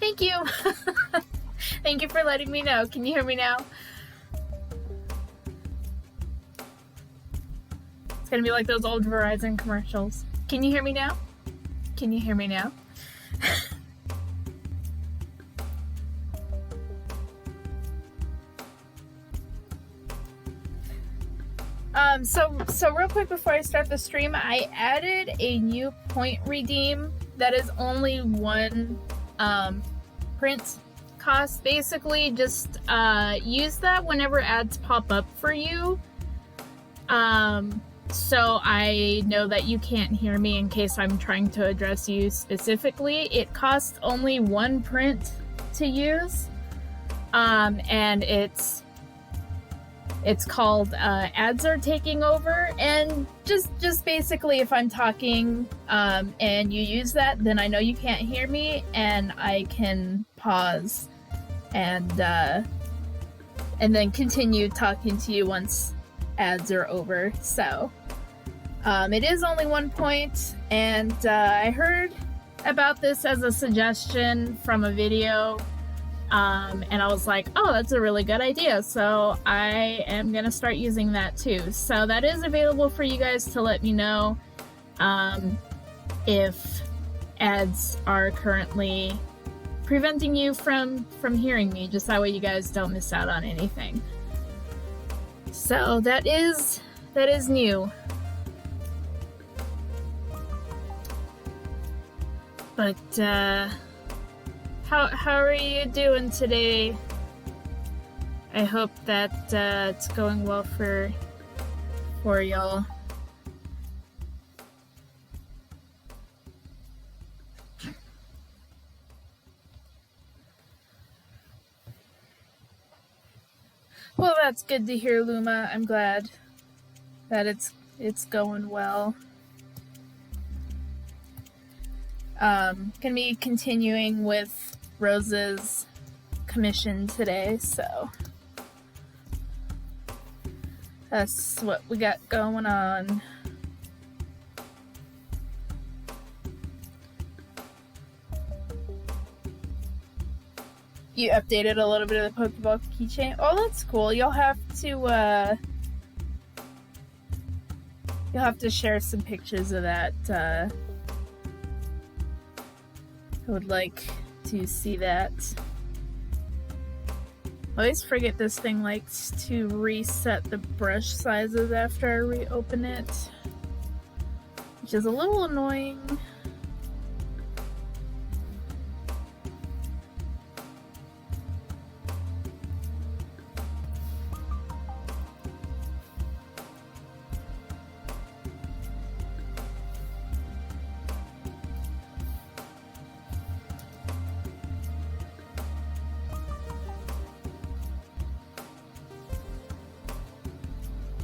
Thank you. Thank you for letting me know. Can you hear me now? It's gonna be like those old Verizon commercials. Can you hear me now? Can you hear me now? So real quick before I start the stream, I added a new point redeem that is only one print cost. Basically, just use that whenever ads pop up for you. So I know that you can't hear me in case I'm trying to address you specifically. It costs only one print to use, and it's called Ads Are Taking Over. And just basically, if I'm talking and you use that, then I know you can't hear me, and I can pause and then continue talking to you once ads are over. So it is only 1 point, and I heard about this as a suggestion from a video, and I was like, oh, that's a really good idea, so I am gonna start using that too. So that is available for you guys to let me know if ads are currently preventing you from hearing me, just that way you guys don't miss out on anything. So that is new. But how are you doing today? I hope that it's going well for y'all. Well, that's good to hear, Luma. I'm glad that it's going well. Gonna be continuing with Roze's commission today, so that's what we got going on. You updated a little bit of the Pokeball keychain. Oh, that's cool. You'll have to share some pictures of that. I would like to see that. I always forget this thing likes to reset the brush sizes after I reopen it, which is a little annoying.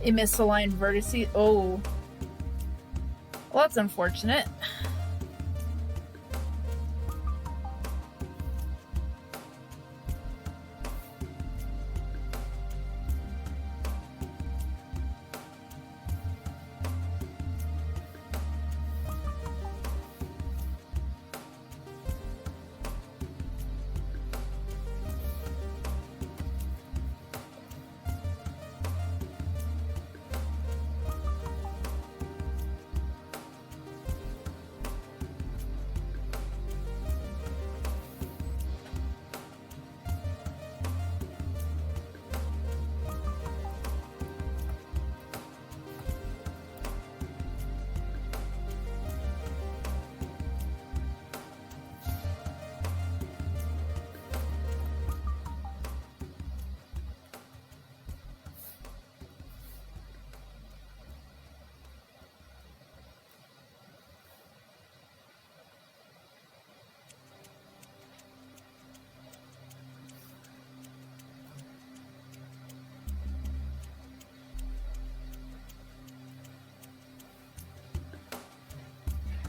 A misaligned vertices. Oh. Well, that's unfortunate.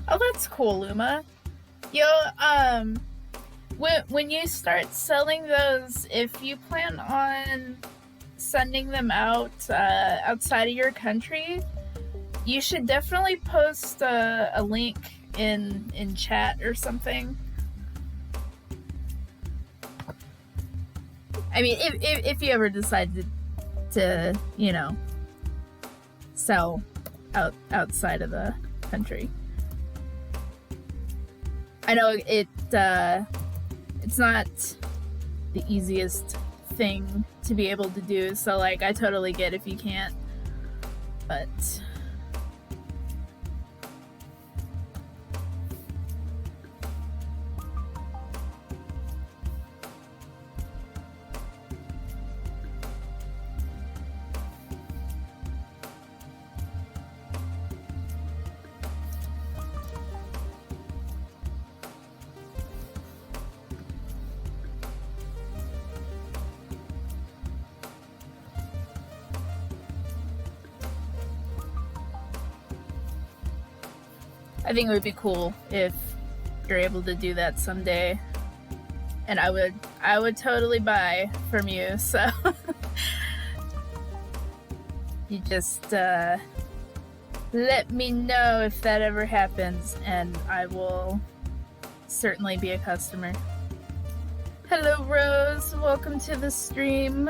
Oh, that's cool, Luma. Yo, when you start selling those, if you plan on sending them out outside of your country, you should definitely post a link in chat or something. I mean, if you ever decide to you know, sell outside of the country. I know it's not the easiest thing to be able to do, so like I totally get if you can't, but I think it would be cool if you're able to do that someday. And I would totally buy from you, so you just let me know if that ever happens, and I will certainly be a customer. Hello, Rose. Welcome to the stream.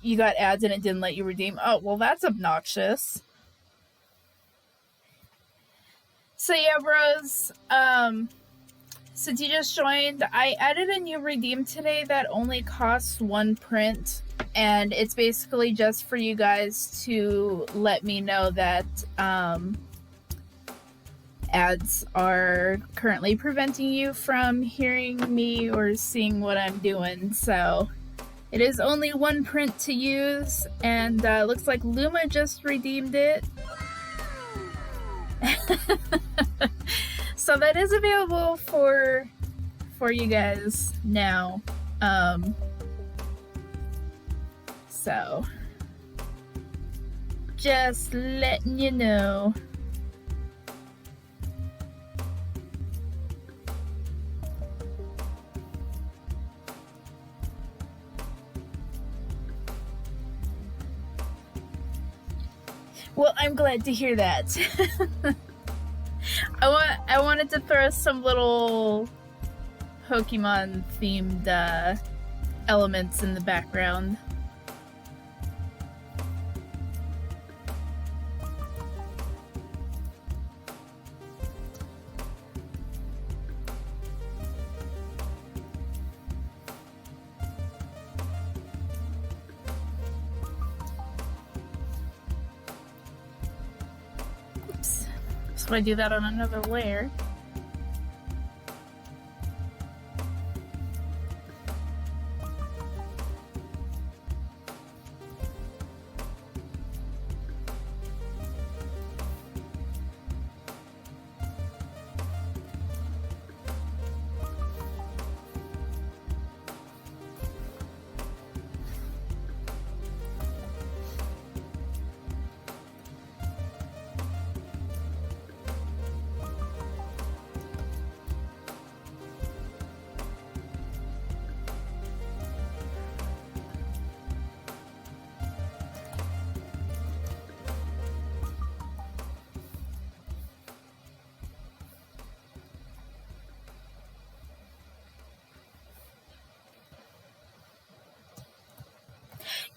You got ads and it didn't let you redeem. Oh, well, that's obnoxious. So yeah, Rose, since you just joined, I added a new redeem today that only costs 1 print, and it's basically just for you guys to let me know that ads are currently preventing you from hearing me or seeing what I'm doing. So it is only 1 print to use, and looks like Luma just redeemed it. So that is available for you guys now. So just letting you know. Well, I'm glad to hear that. I wanted to throw some little Pokemon themed elements in the background. So I do that on another layer.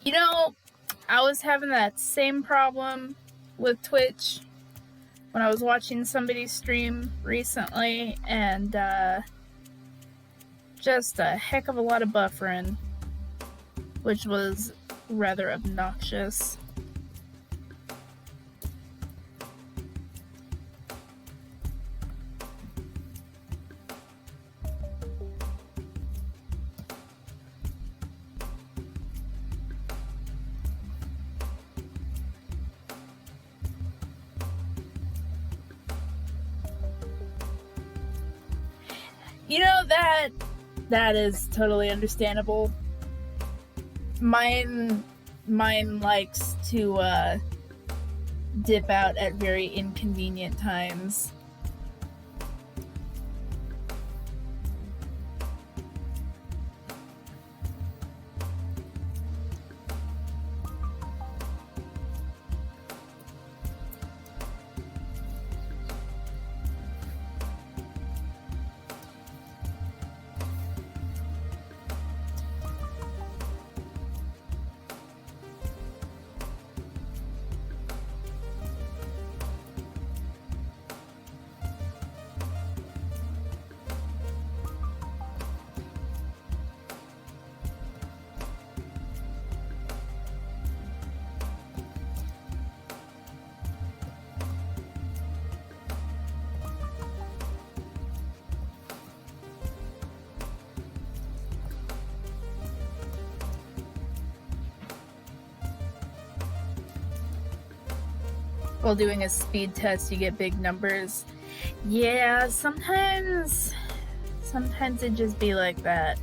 You know, I was having that same problem with Twitch when I was watching somebody stream recently, and just a heck of a lot of buffering, which was rather obnoxious. You know, that is totally understandable. Mine mine likes to dip out at very inconvenient times. While doing a speed test, you get big numbers. Yeah, sometimes it just be like that.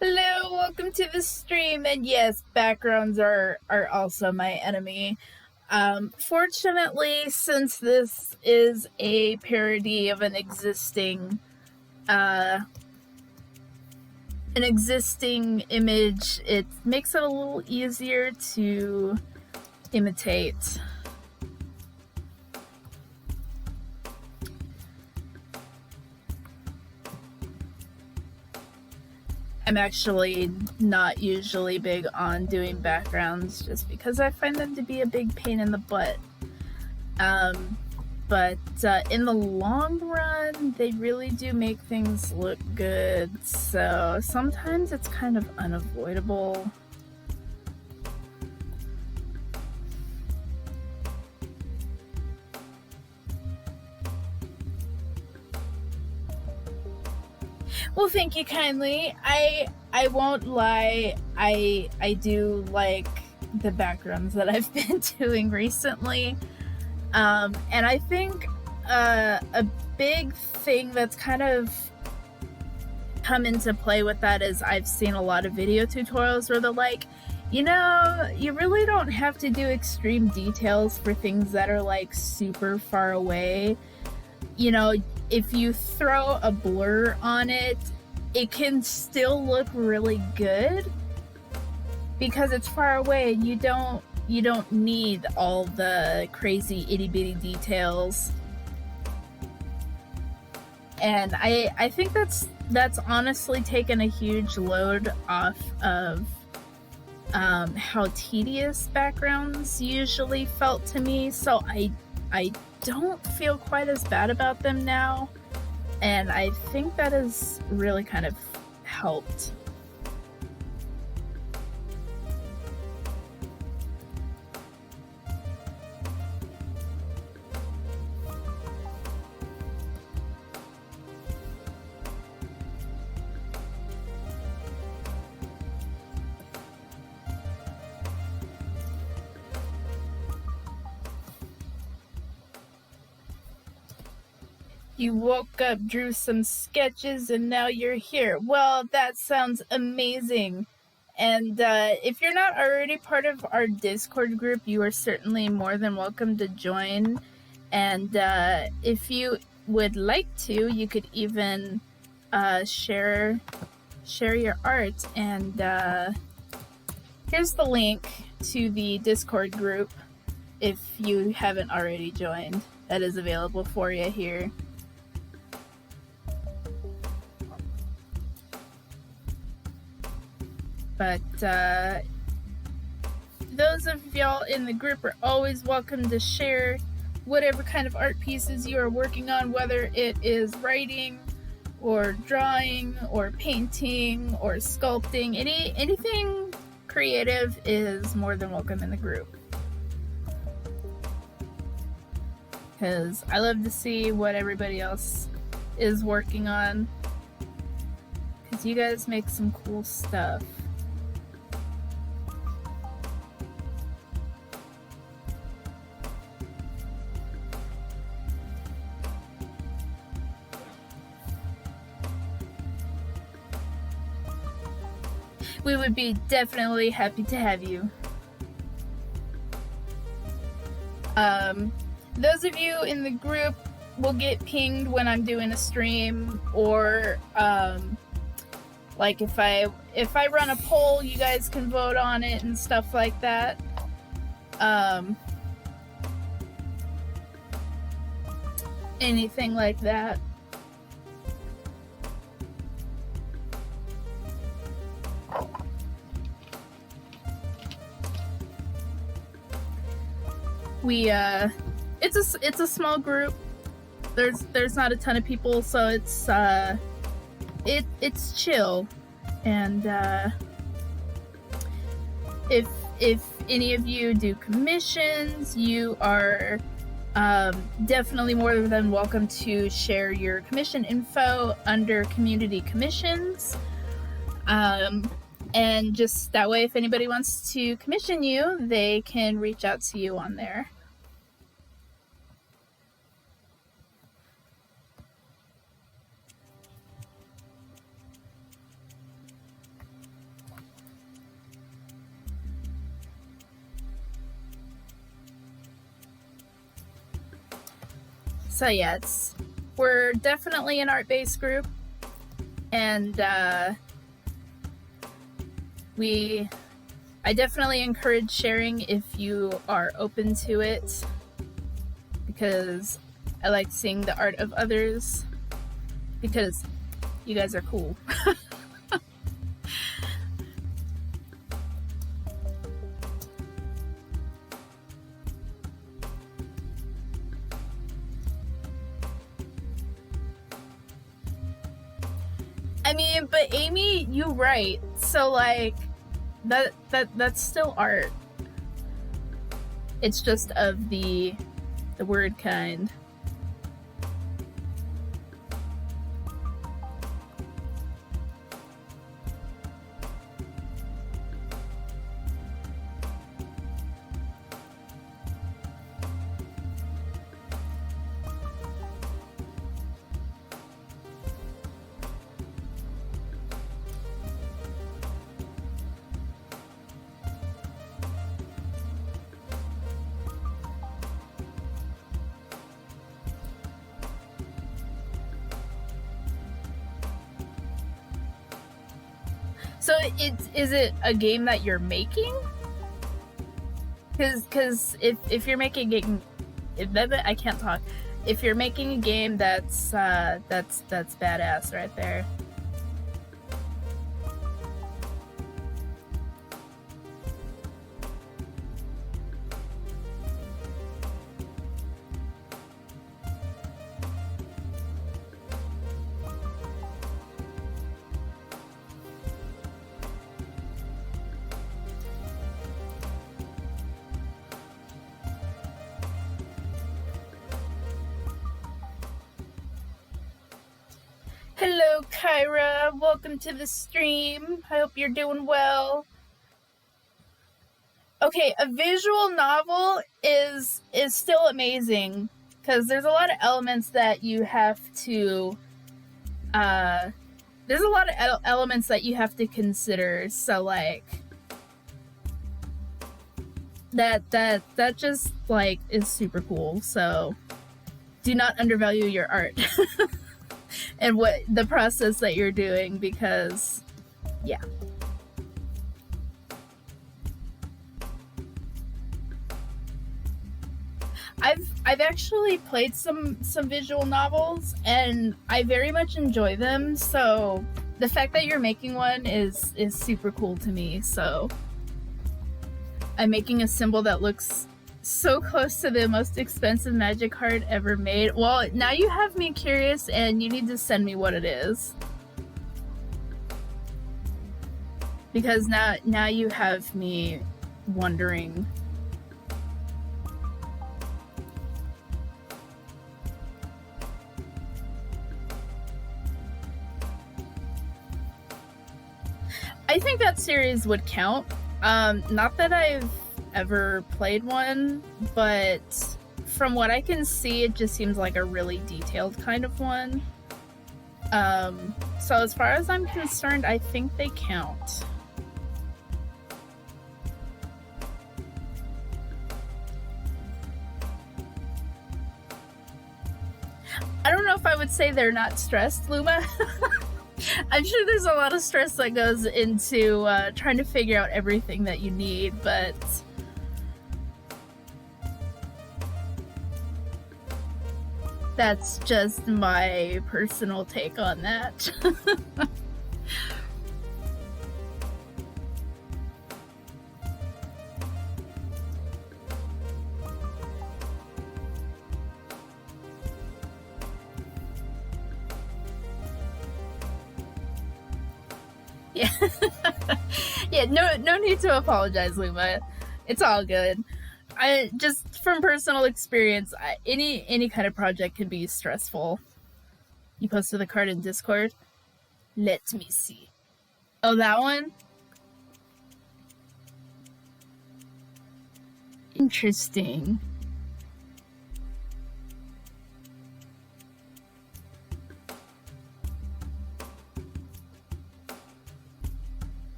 Hello, welcome to the stream, and yes, backgrounds are also my enemy. Fortunately, since this is a parody of an existing image, it makes it a little easier to imitate. I'm actually not usually big on doing backgrounds just because I find them to be a big pain in the butt. But in the long run, they really do make things look good, so sometimes it's kind of unavoidable. Well, thank you kindly. I won't lie, I do like the backgrounds that I've been doing recently. And I think a big thing that's kind of come into play with that is I've seen a lot of video tutorials where they're like, you know, you really don't have to do extreme details for things that are like super far away. You know, if you throw a blur on it, it can still look really good because it's far away and you don't need all the crazy itty-bitty details. And I think that's honestly taken a huge load off of how tedious backgrounds usually felt to me, so I don't feel quite as bad about them now, and I think that has really kind of helped. You woke up, drew some sketches, and now you're here. Well, that sounds amazing. And if you're not already part of our Discord group, you are certainly more than welcome to join. And if you would like to, you could even share your art. And here's the link to the Discord group if you haven't already joined. That is available for you here. But those of y'all in the group are always welcome to share whatever kind of art pieces you are working on, whether it is writing or drawing or painting or sculpting. Anything creative is more than welcome in the group, because I love to see what everybody else is working on, because because you guys make some cool stuff. We would be definitely happy to have you. Those of you in the group will get pinged when I'm doing a stream, or like if I run a poll, you guys can vote on it and stuff like that. Anything like that. It's a small group. There's not a ton of people, so it's chill. And if any of you do commissions, you are definitely more than welcome to share your commission info under community commissions. And just that way, if anybody wants to commission you, they can reach out to you on there. So yeah, we're definitely an art-based group, and I definitely encourage sharing if you are open to it, because I like seeing the art of others, because you guys are cool. I mean, but Amy, you write, so like that's still art. It's just of the word kind. So is it a game that you're making? Because if you're making a game, I can't talk. If you're making a game, that's badass right there. Hello, Kyra. Welcome to the stream. I hope you're doing well. Okay, a visual novel is still amazing, because there's a lot of elements that you have to elements that you have to consider. So like that just like is super cool. So do not undervalue your art. And what the process that you're doing, because yeah. I've actually played some visual novels, and I very much enjoy them, so the fact that you're making one is super cool to me. So I'm making a symbol that looks so close to the most expensive magic card ever made. Well, now you have me curious, and you need to send me what it is, because now you have me wondering. I think that series would count. Not that I've ever played one, but from what I can see, it just seems like a really detailed kind of one. So as far as I'm concerned, I think they count. I don't know if I would say they're not stressed, Luma. I'm sure there's a lot of stress that goes into trying to figure out everything that you need, but that's just my personal take on that. Yeah. Yeah, no need to apologize, Luma. It's all good. I just from personal experience, any kind of project can be stressful. You posted the card in Discord. Let me see. Oh, that one? Interesting.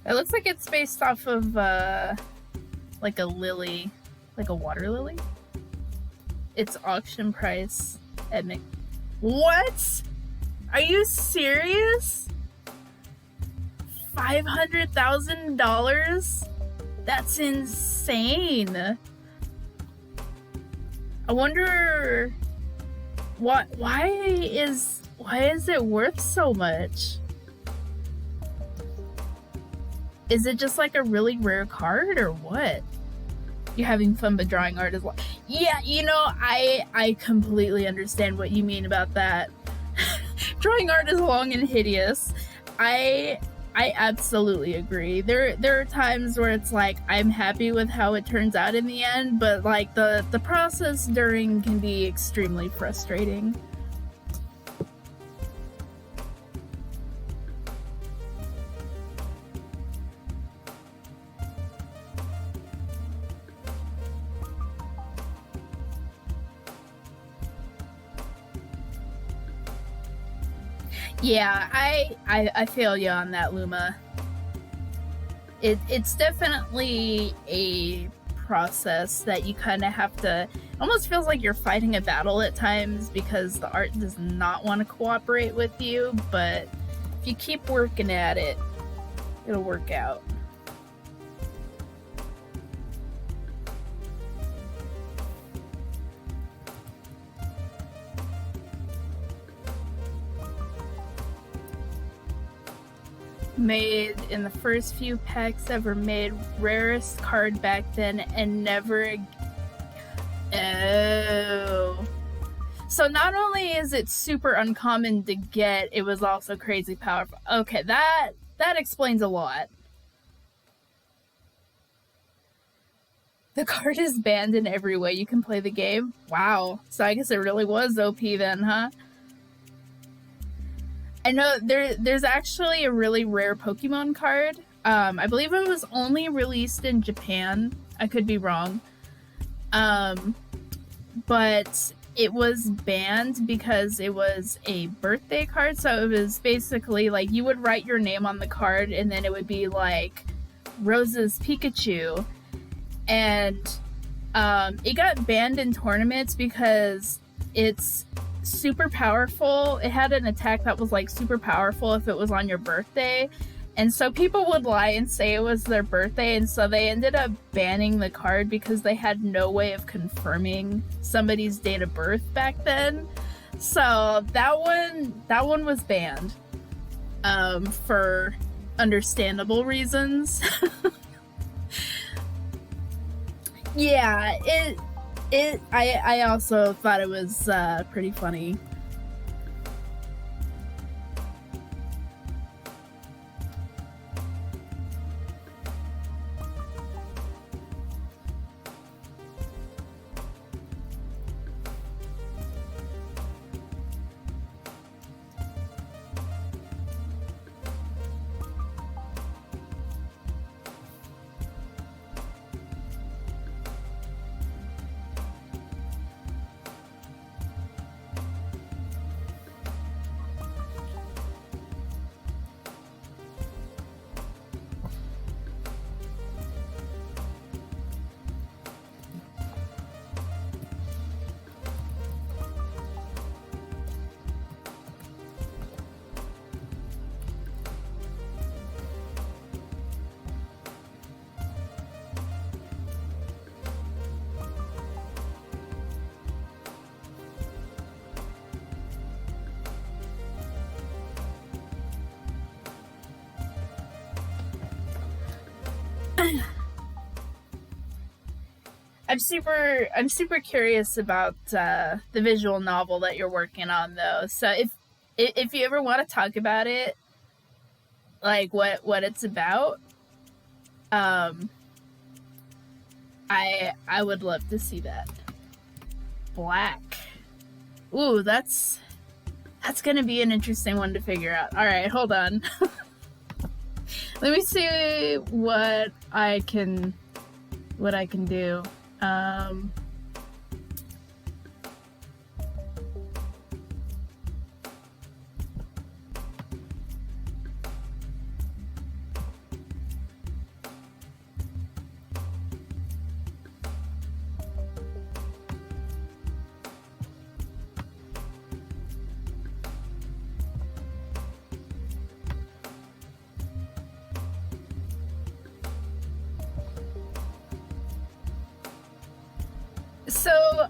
It looks like it's based off of like a lily, like a water lily. Its auction price at What? Are you serious? $500,000? That's insane. I wonder why is it worth so much? Is it just like a really rare card or what? You're having fun but drawing art is like, yeah, you know, I completely understand what you mean about that. Drawing art is long and hideous. I absolutely agree. There are times where it's like I'm happy with how it turns out in the end, but like the process during can be extremely frustrating. Yeah, I feel you on that, Luma. It's definitely a process that you kind of have to. Almost feels like you're fighting a battle at times because the art does not want to cooperate with you. But if you keep working at it, it'll work out. Made in the first few packs ever made, rarest card back then, and never. Oh. So not only is it super uncommon to get, it was also crazy powerful. Okay, that explains a lot. The card is banned in every way you can play the game. Wow. So I guess it really was OP then, huh? I know there's actually a really rare Pokemon card. I believe it was only released in Japan. I could be wrong. But it was banned because it was a birthday card. So it was basically like you would write your name on the card and then it would be like Roze's Pikachu. And it got banned in tournaments because it's super powerful. It had an attack that was like super powerful if it was on your birthday, and so people would lie and say it was their birthday, and so they ended up banning the card because they had no way of confirming somebody's date of birth back then. So that one was banned for understandable reasons. Yeah, I also thought it was pretty funny. I'm super curious about the visual novel that you're working on, though. So if you ever want to talk about it, like what it's about, um, I would love to see that. Black. Ooh, that's gonna be an interesting one to figure out. All right, hold on. Let me see what I can do. So,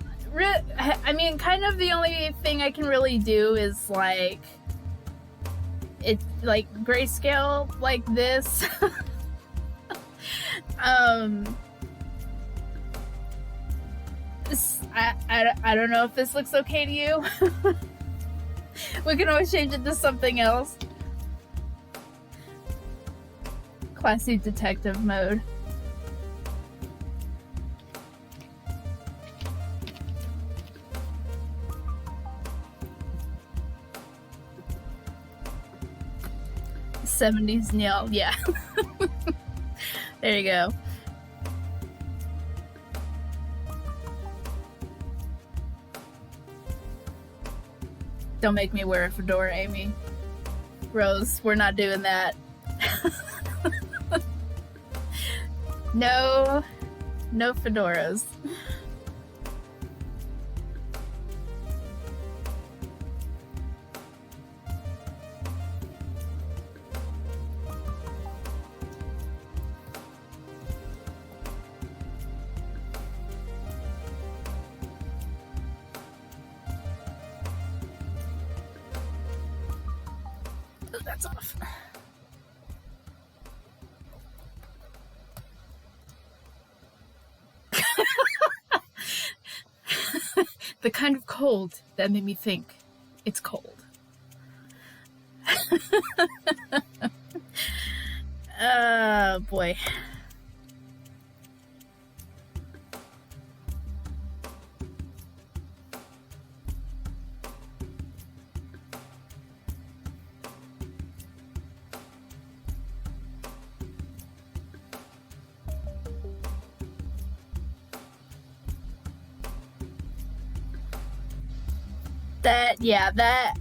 I mean, kind of the only thing I can really do is like grayscale like this. I don't know if this looks okay to you. We can always change it to something else. Classy detective mode. '70s Neil, yeah. There you go. Don't make me wear a fedora, Amy. Roze, we're not doing that. No fedoras. That's off. The kind of cold that made me think it's cold. Oh boy.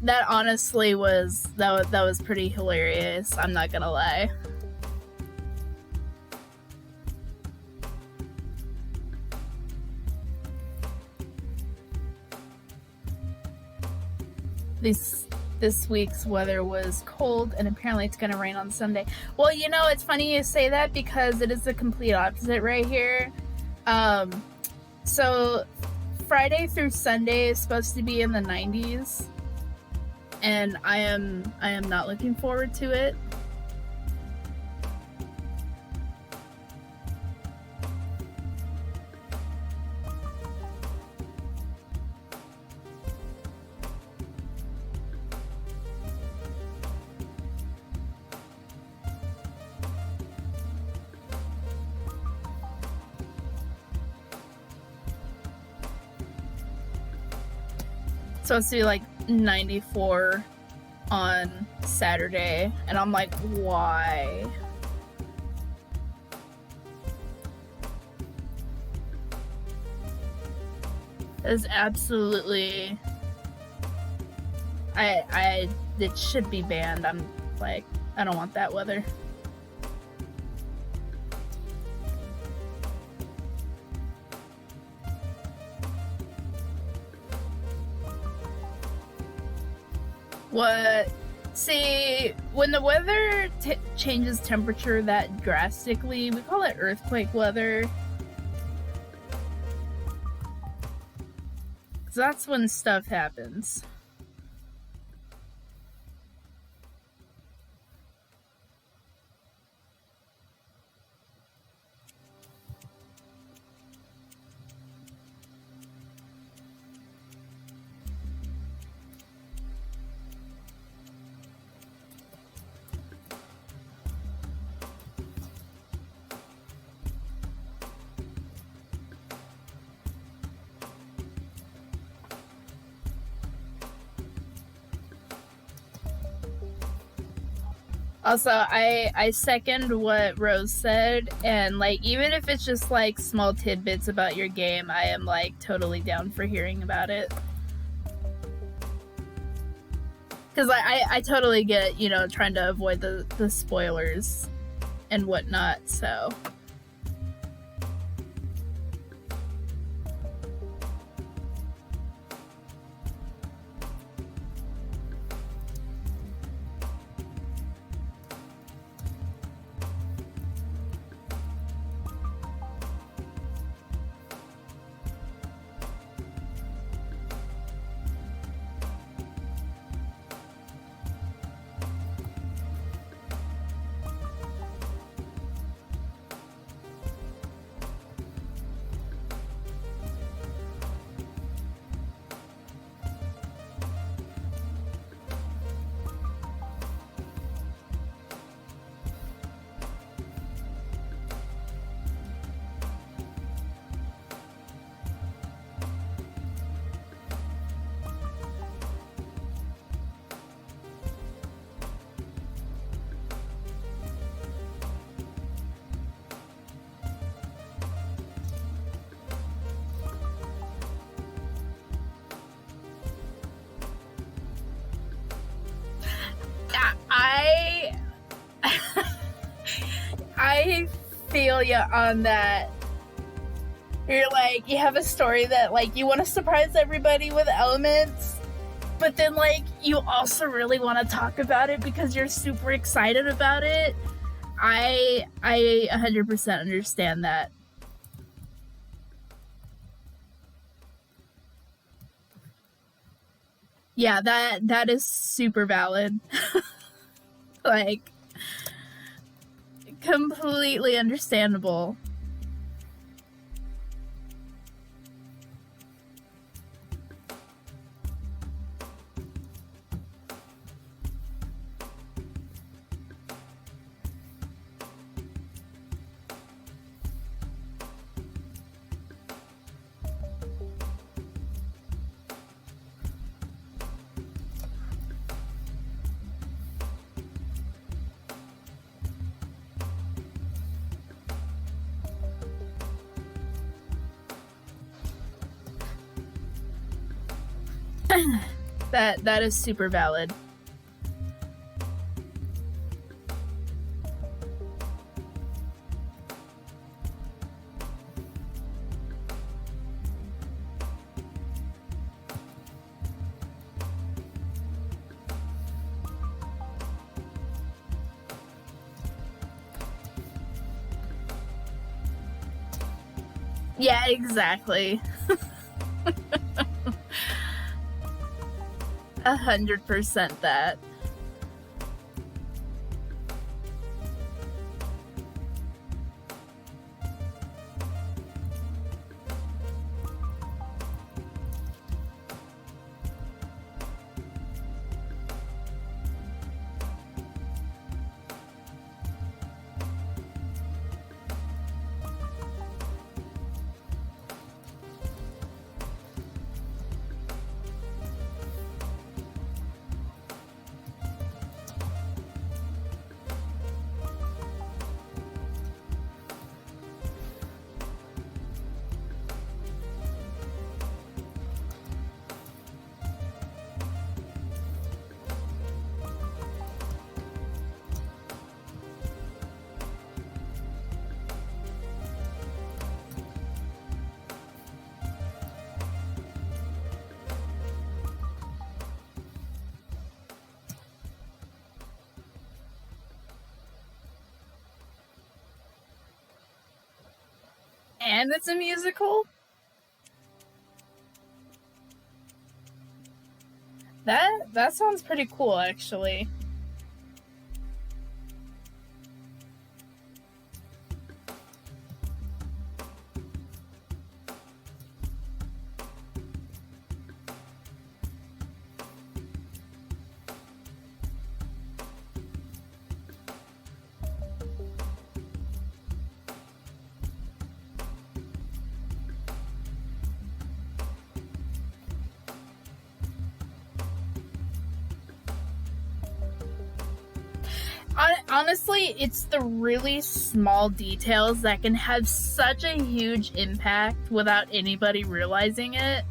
That honestly was that was pretty hilarious. I'm not gonna lie. This week's weather was cold, and apparently it's gonna rain on Sunday. Well, you know, it's funny you say that because it is the complete opposite right here. So Friday through Sunday is supposed to be in the 90s, and I am not looking forward to it. Supposed to be like 94 on Saturday, and I'm like, why? It's absolutely it should be banned. I'm like, I don't want that weather. What? See, when the weather changes temperature that drastically, we call it earthquake weather. 'Cause that's when stuff happens. Also, I second what Rose said, and like even if it's just like small tidbits about your game, I am like totally down for hearing about it. Because I totally get, you know, trying to avoid the spoilers and whatnot, so. I I feel you on that. You're like, you have a story that like you want to surprise everybody with elements, but then like you also really want to talk about it because you're super excited about it. I 100% understand that. Yeah, that is super valid. Like completely understandable. That is super valid. Yeah, exactly. 100% that. And it's a musical? That sounds pretty cool actually. Honestly, it's the really small details that can have such a huge impact without anybody realizing it.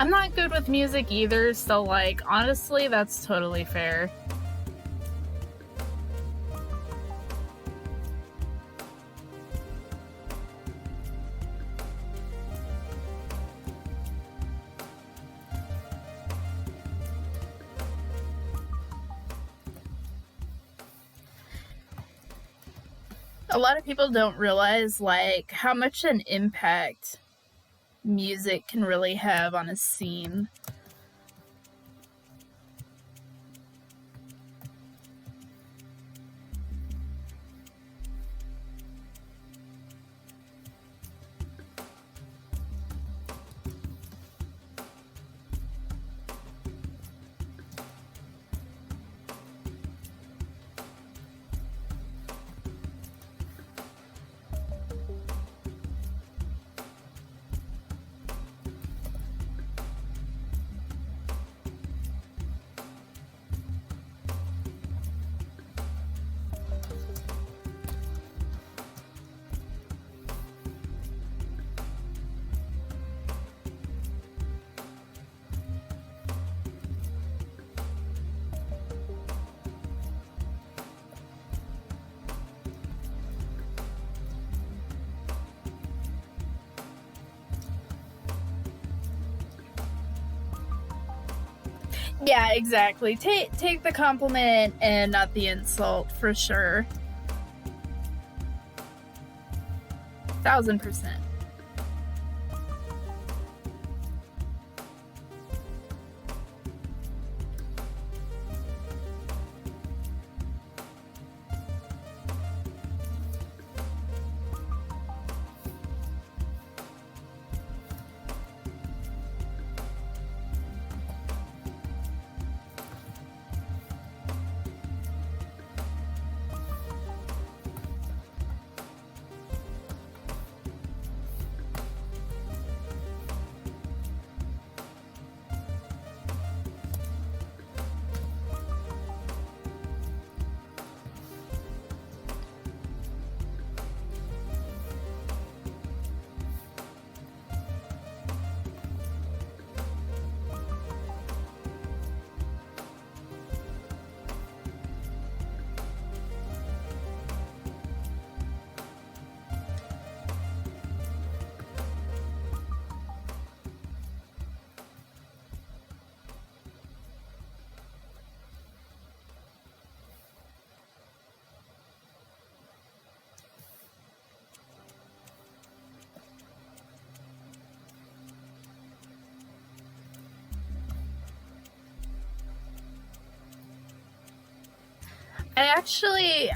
I'm not good with music either, so like honestly, that's totally fair. A lot of people don't realize like how much an impact music can really have on a scene. Yeah, exactly. Take the compliment and not the insult for sure. 1000%.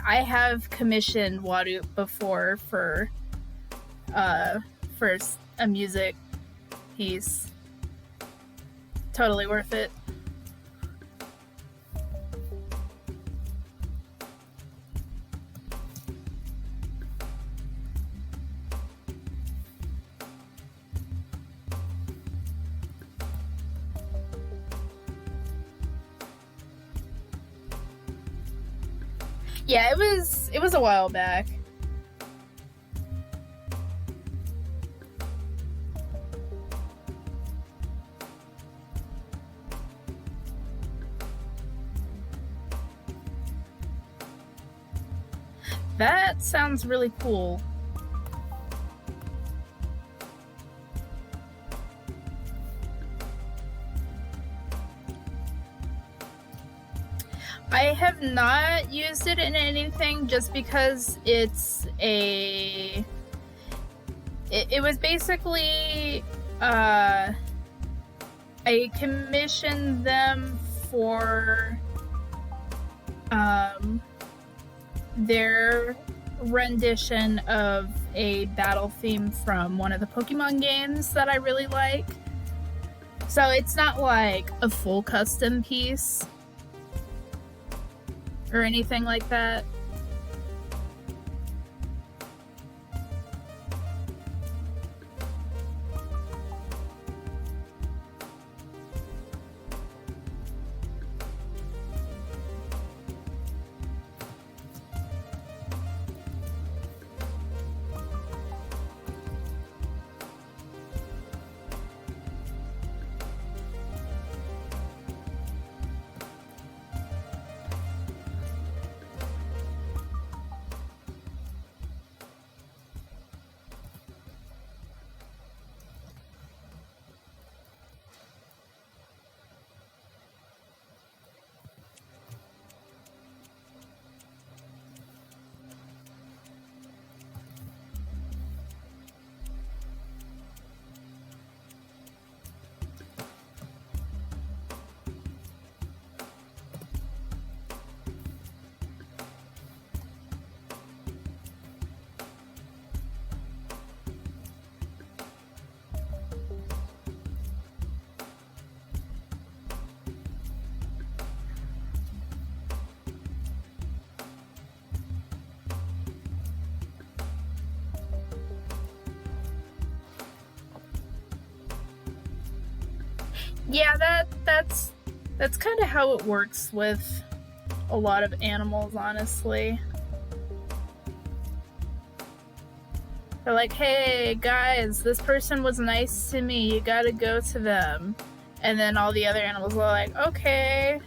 I have commissioned Wadu before for a music piece. Totally worth it. Yeah, it was a while back. That sounds really cool. I have not used it in anything just because it's a... It was basically, I commissioned them for their rendition of a battle theme from one of the Pokemon games that I really like. So it's not like a full custom piece or anything like that. Yeah, that's kind of how it works with a lot of animals, honestly. They're like, hey guys, this person was nice to me, you gotta go to them. And then all the other animals are like, okay.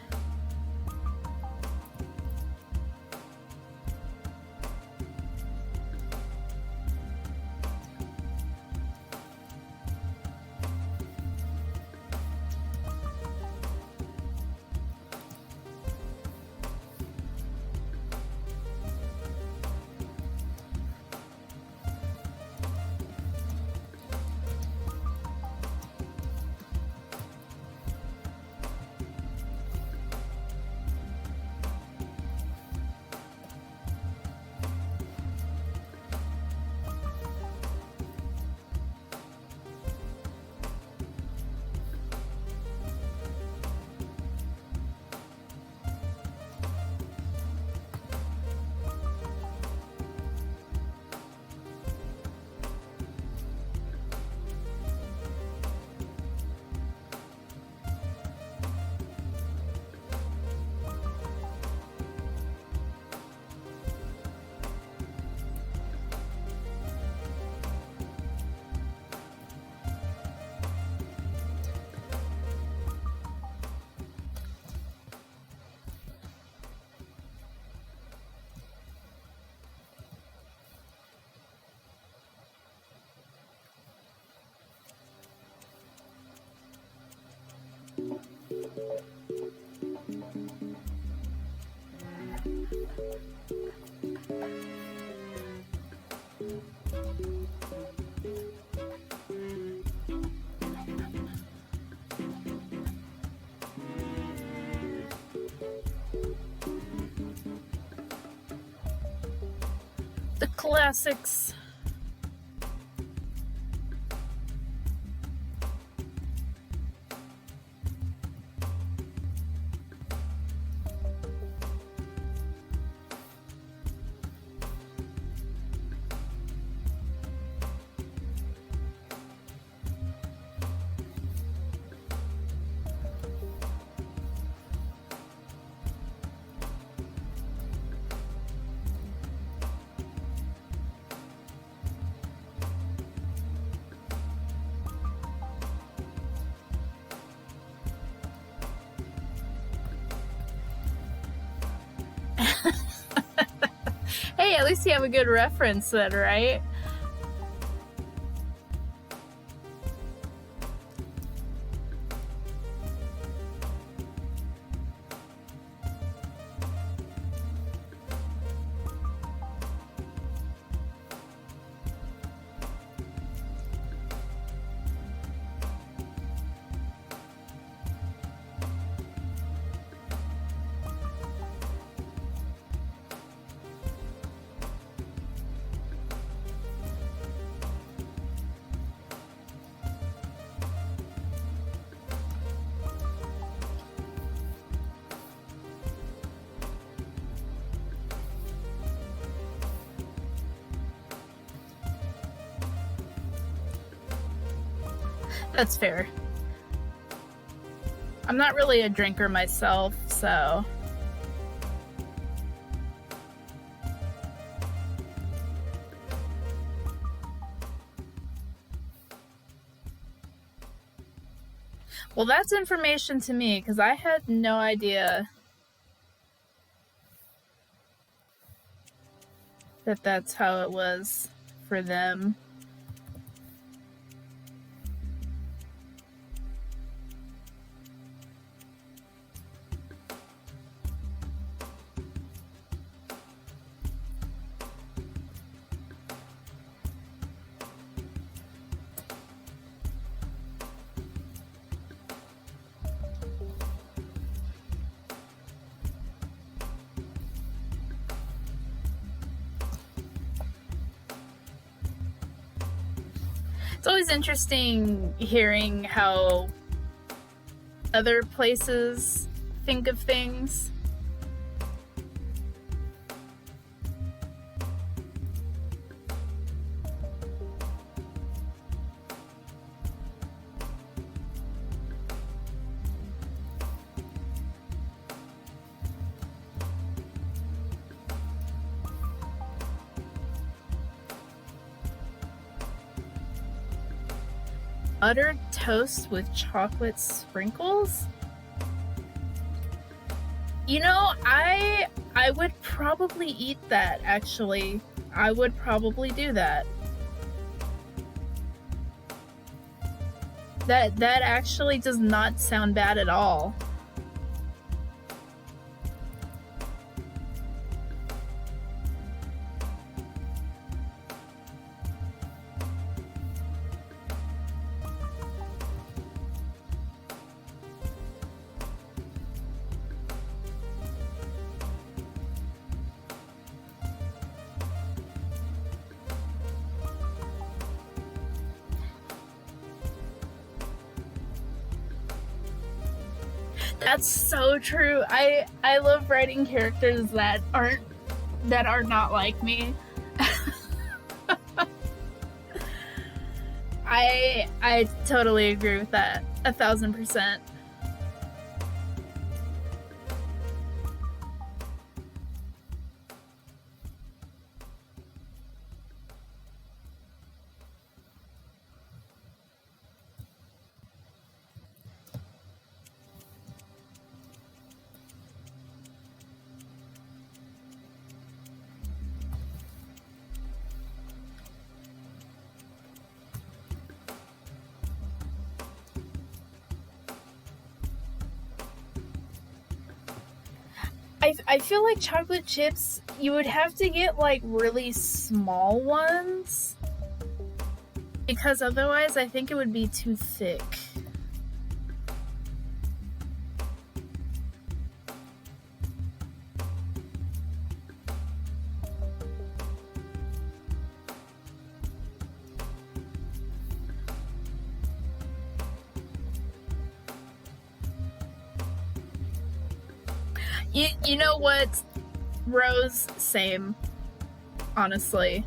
The classics. Hey, at least you have a good reference then, right? That's fair. I'm not really a drinker myself, so... Well, that's information to me, because I had no idea that that's how it was for them. It's always interesting hearing how other places think of things. Buttered toast with chocolate sprinkles? You know, I would probably eat that, actually. I would probably do that. That actually does not sound bad at all. That's so true. I love writing characters that are not like me. I totally agree with that. 1000%. I feel like chocolate chips, you would have to get like really small ones, because otherwise I think it would be too thick. You know what, Roze? Same, honestly.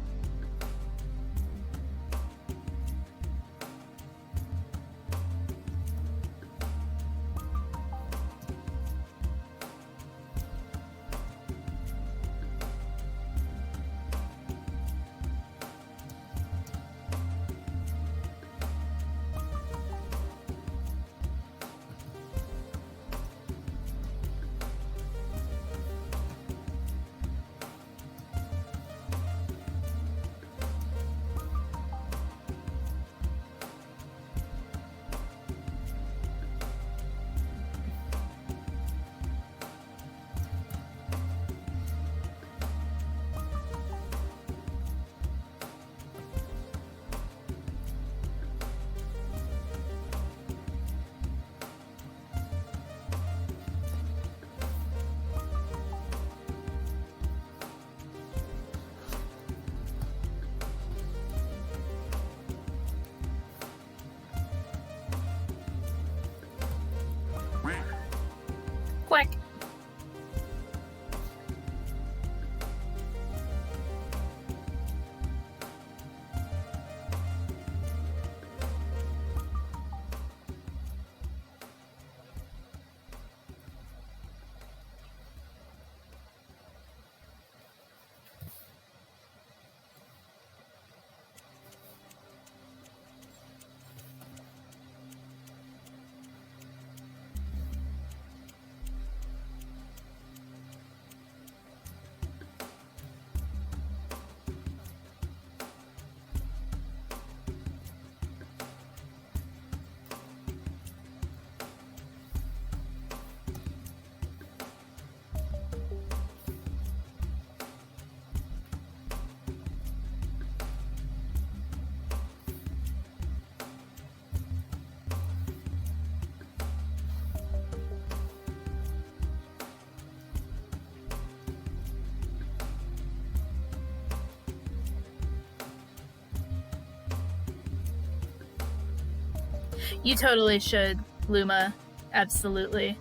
You totally should, Luma. Absolutely.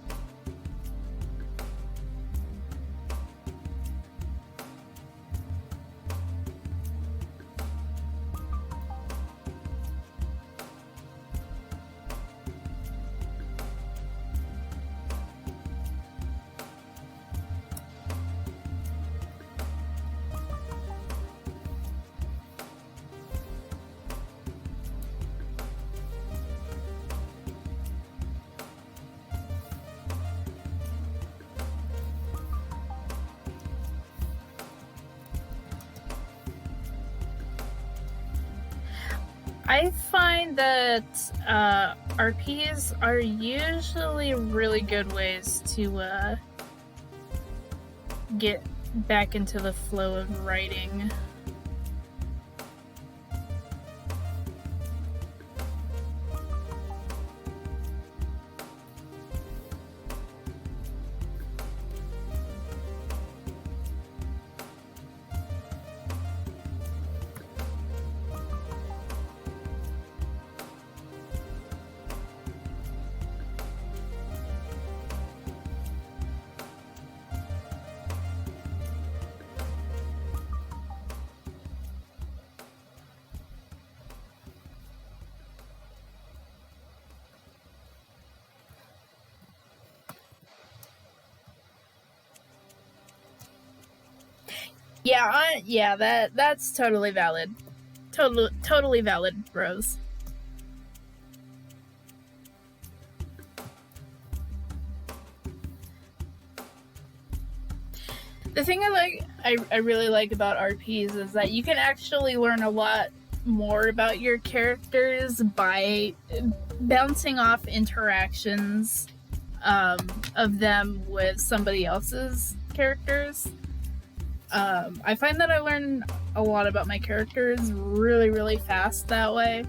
I find that RPs are usually really good ways to get back into the flow of writing. Yeah, that's totally valid. Totally valid, Roze. The thing I really like about RPs is that you can actually learn a lot more about your characters by bouncing off interactions of them with somebody else's characters. I find that I learn a lot about my characters really, really fast that way.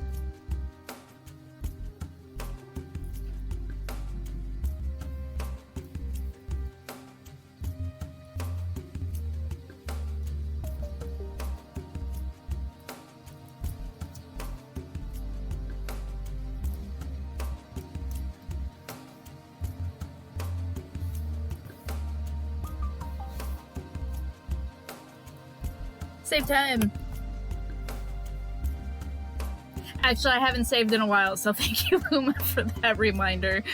Save time. Actually, I haven't saved in a while, so thank you, Luma, for that reminder.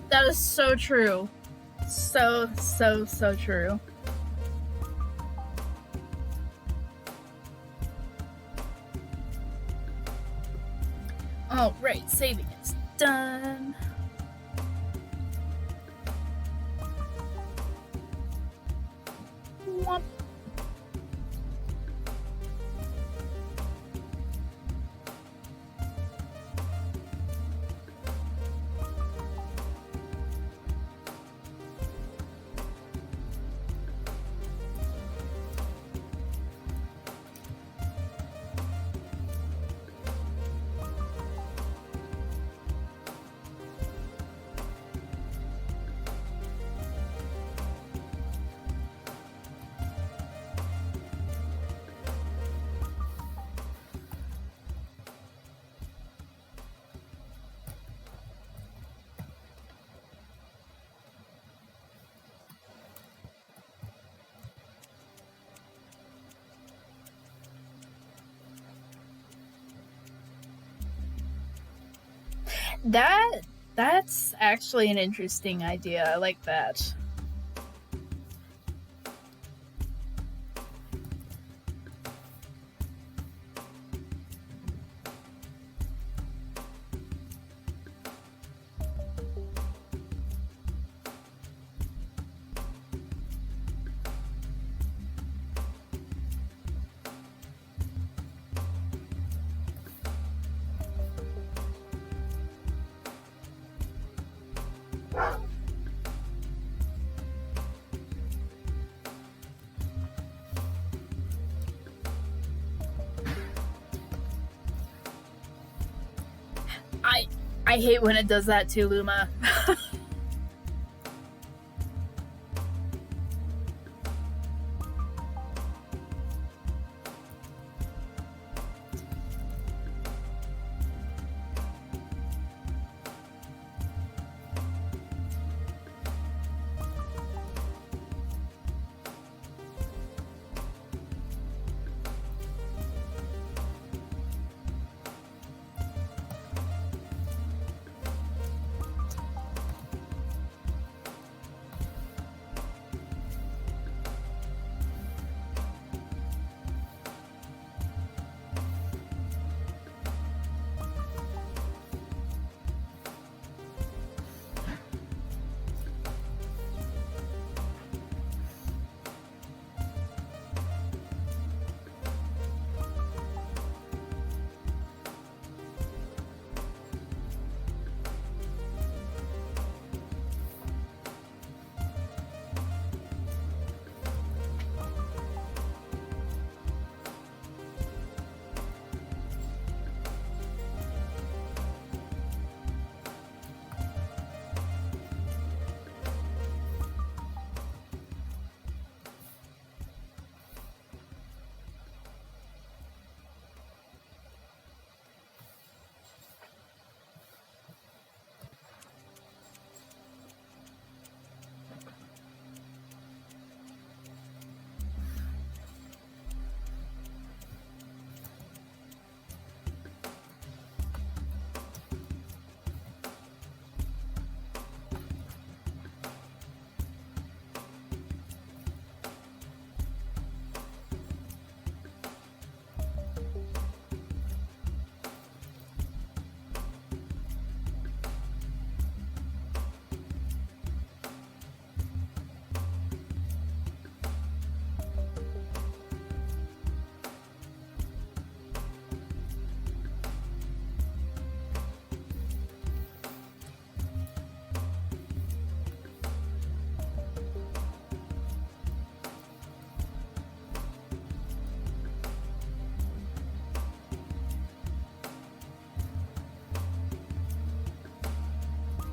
That is so true. So true. Oh, right, saving is done. Womp. That's actually an interesting idea. I like that. I hate when it does that too, Luma.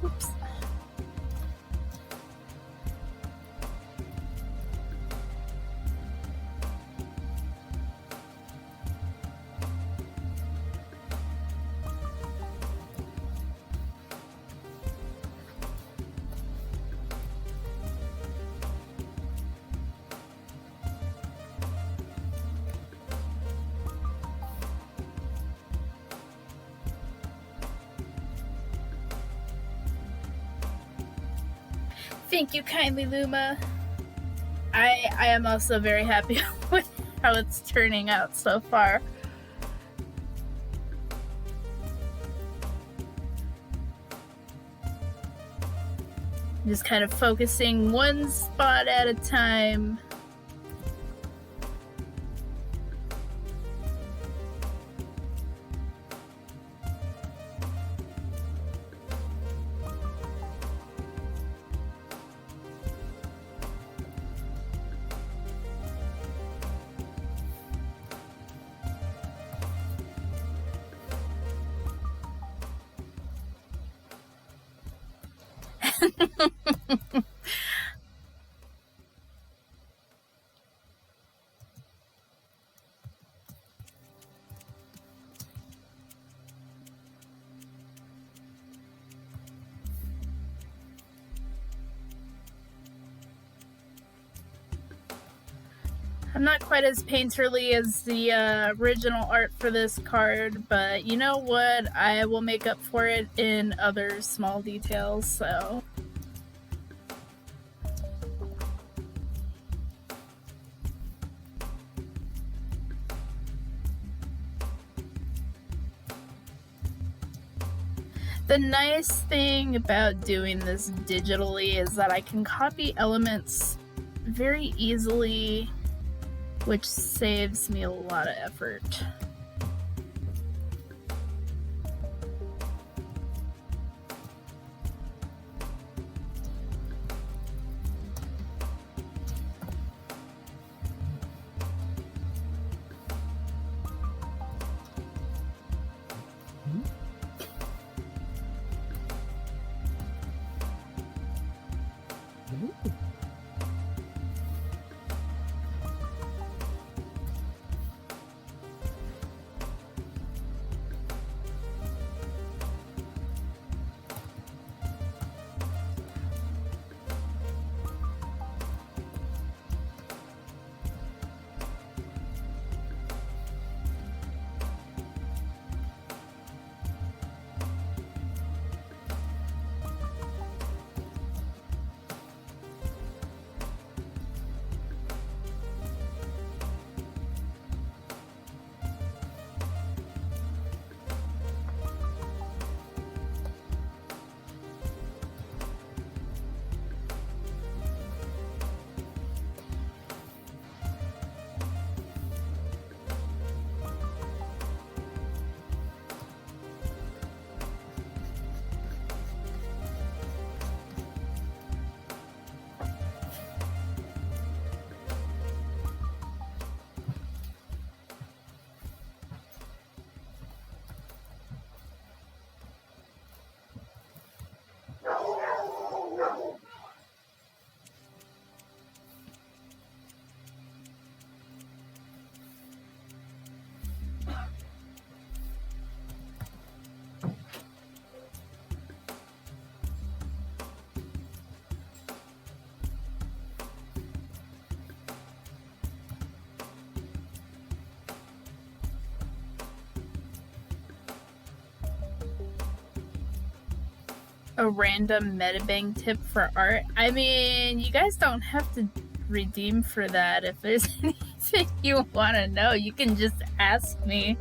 Oops. Thank you kindly, Luma. I am also very happy with how it's turning out so far. Just kind of focusing one spot at a time. I'm not quite as painterly as the original art for this card, but you know what? I will make up for it in other small details, so... The nice thing about doing this digitally is that I can copy elements very easily, which saves me a lot of effort. A random metabang tip for art. I mean, you guys don't have to redeem for that. If there's anything you want to know, you can just ask me.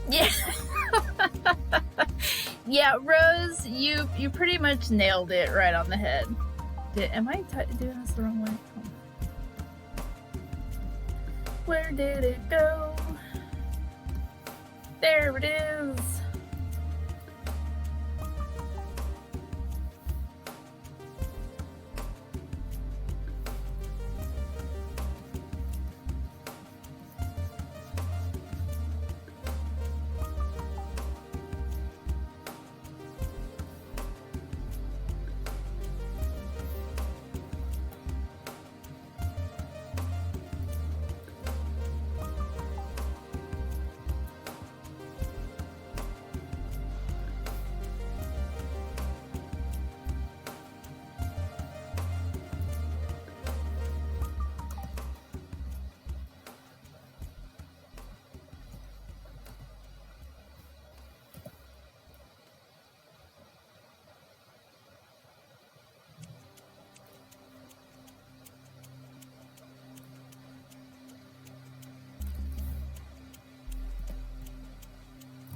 Yeah. Yeah, Rose, you pretty much nailed it right on the head. Am I doing this the wrong way? Where did it go? There it is.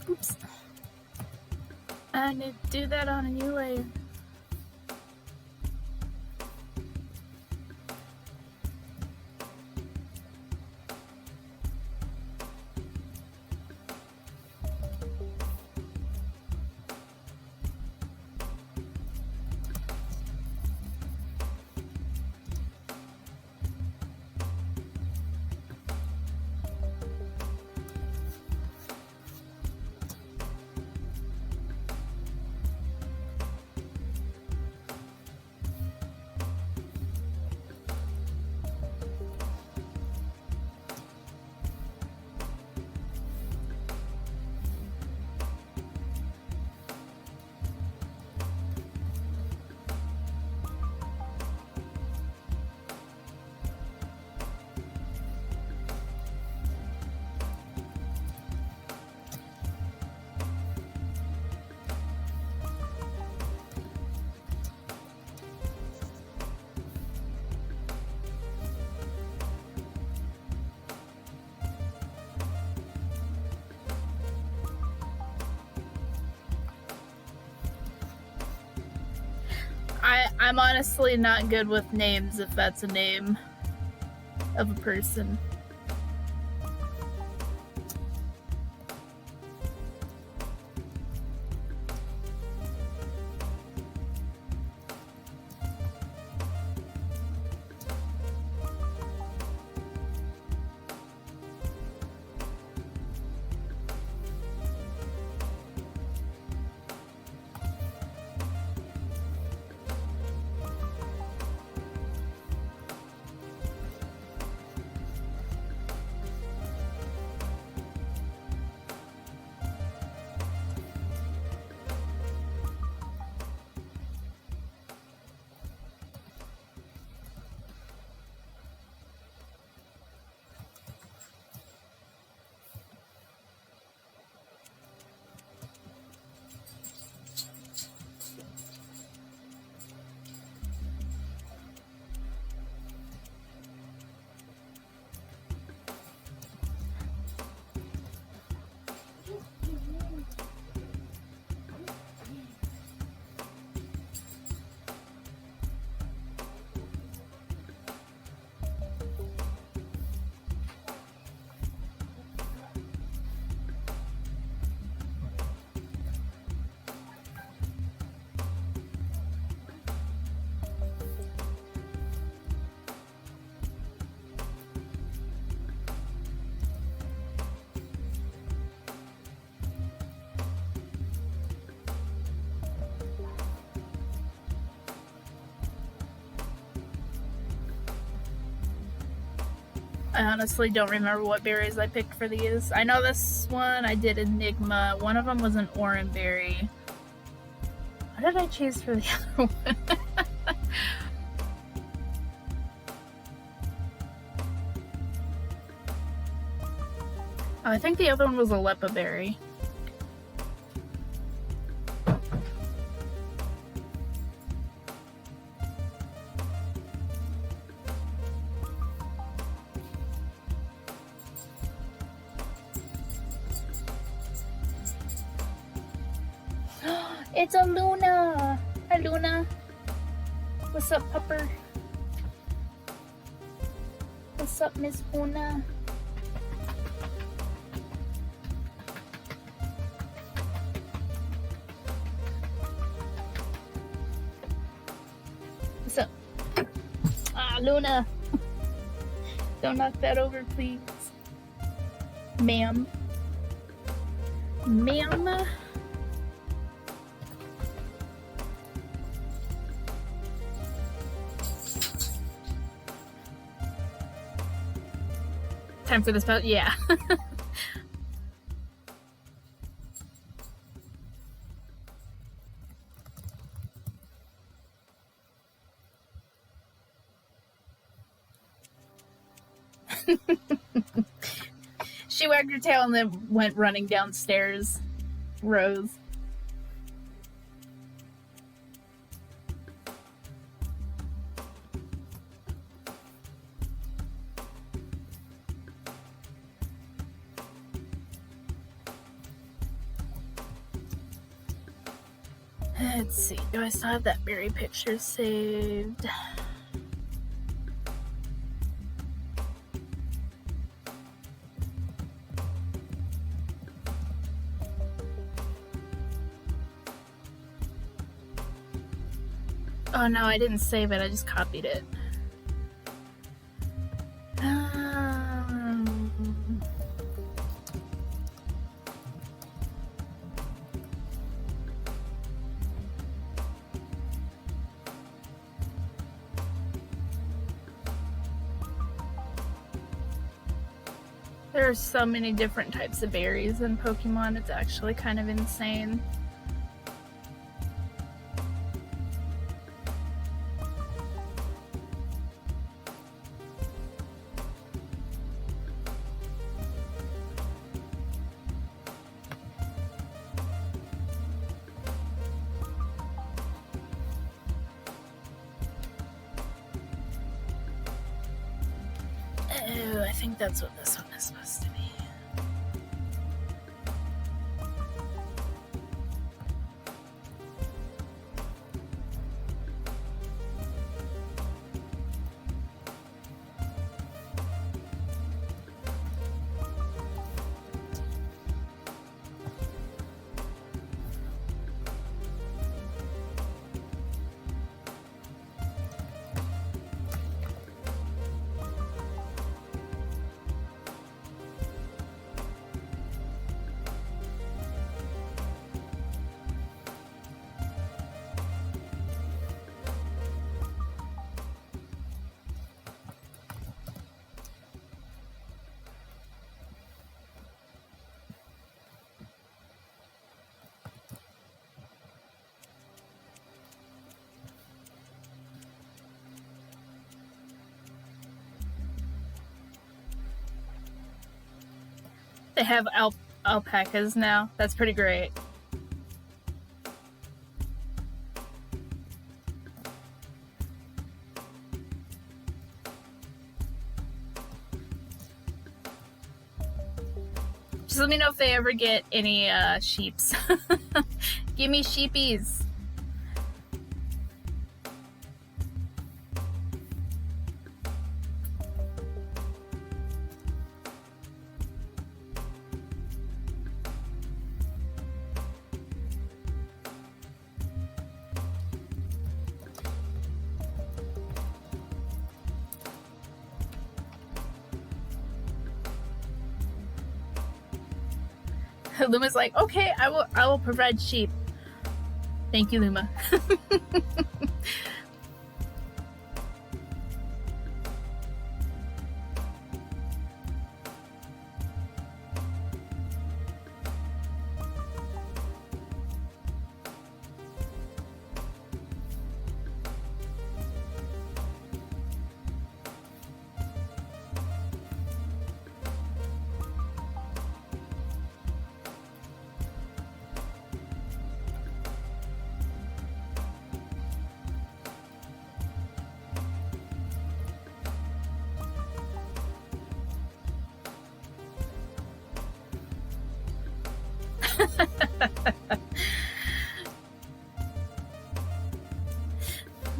Oops. I need to do that on a new layer. I'm honestly not good with names if that's a name of a person. I honestly don't remember what berries I picked for these. I know this one I did Enigma. One of them was an orange berry. What did I choose for the other one? I think the other one was a Lepa berry. It's a Luna. Hi, Luna. What's up, pupper? What's up, Miss Luna? What's up? Ah, Luna. Don't knock that over, please. Ma'am. Ma'am. Time for the spell? Yeah. She wagged her tail and then went running downstairs. Roze. Let's see, do I still have that berry picture saved? Oh no, I didn't save it, I just copied it. There are so many different types of berries in Pokemon, it's actually kind of insane. Oh, I think that's what this one is supposed to be. They have alpacas now. That's pretty great. Just let me know if they ever get any sheeps. Give me sheepies. Luma's like, okay, I will provide sheep. Thank you, Luma.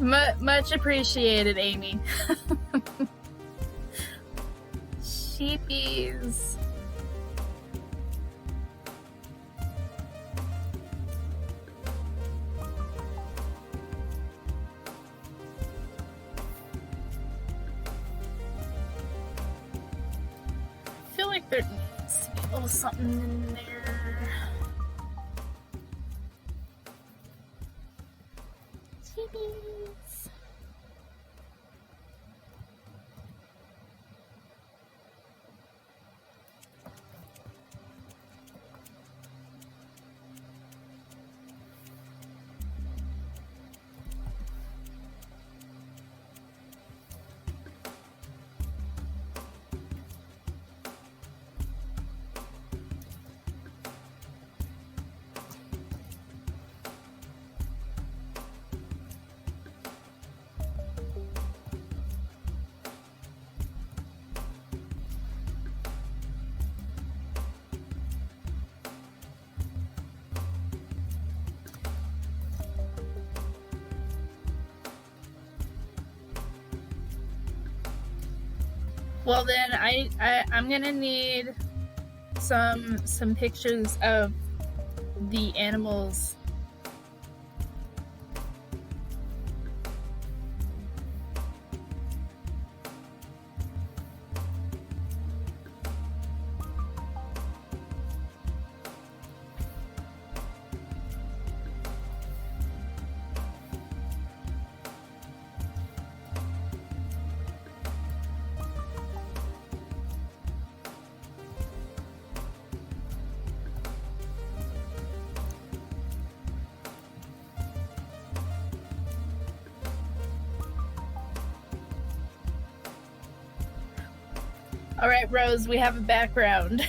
Much appreciated, Amy. Sheepies. I feel like there needs to be a little something in there. Sheepies. Well then, I'm gonna need some pictures of the animals. All right, Rose, we have a background.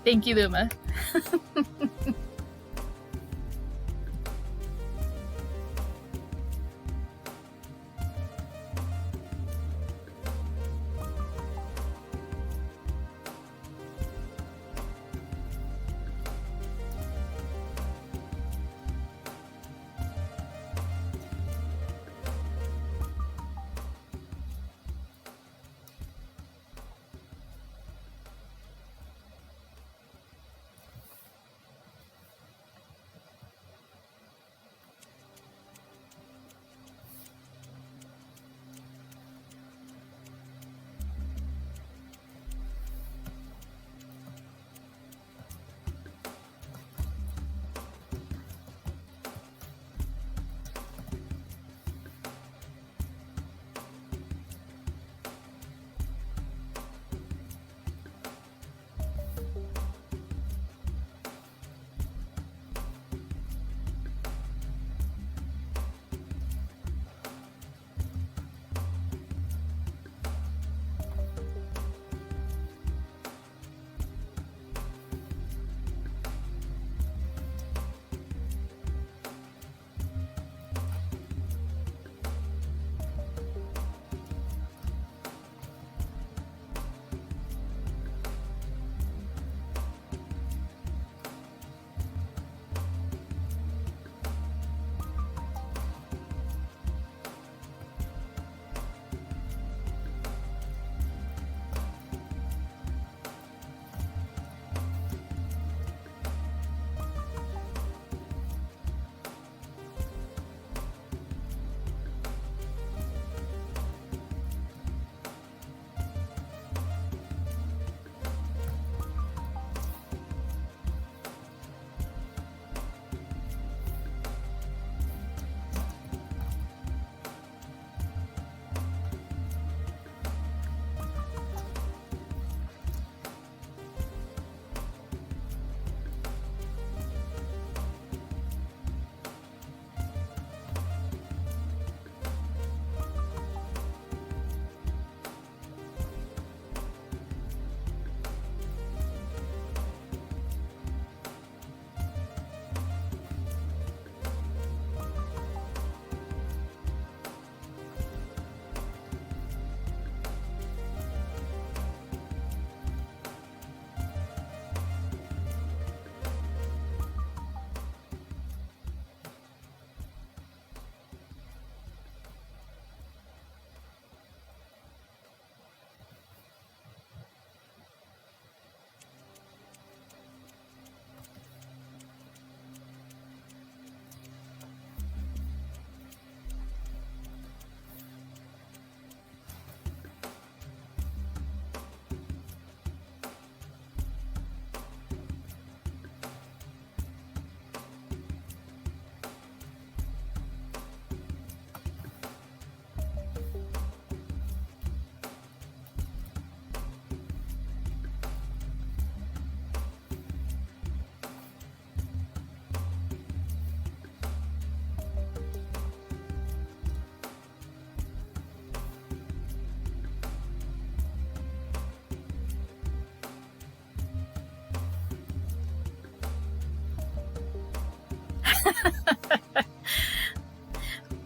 Thank you, Luma.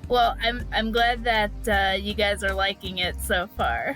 Well, I'm glad that you guys are liking it so far.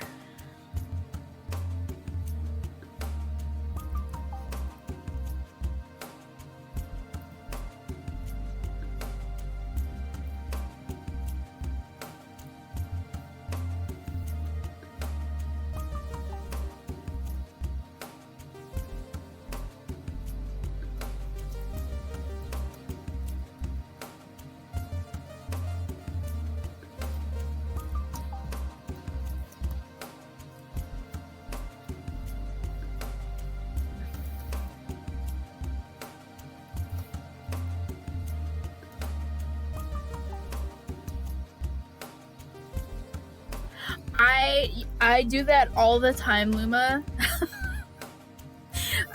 I do that all the time, Luma.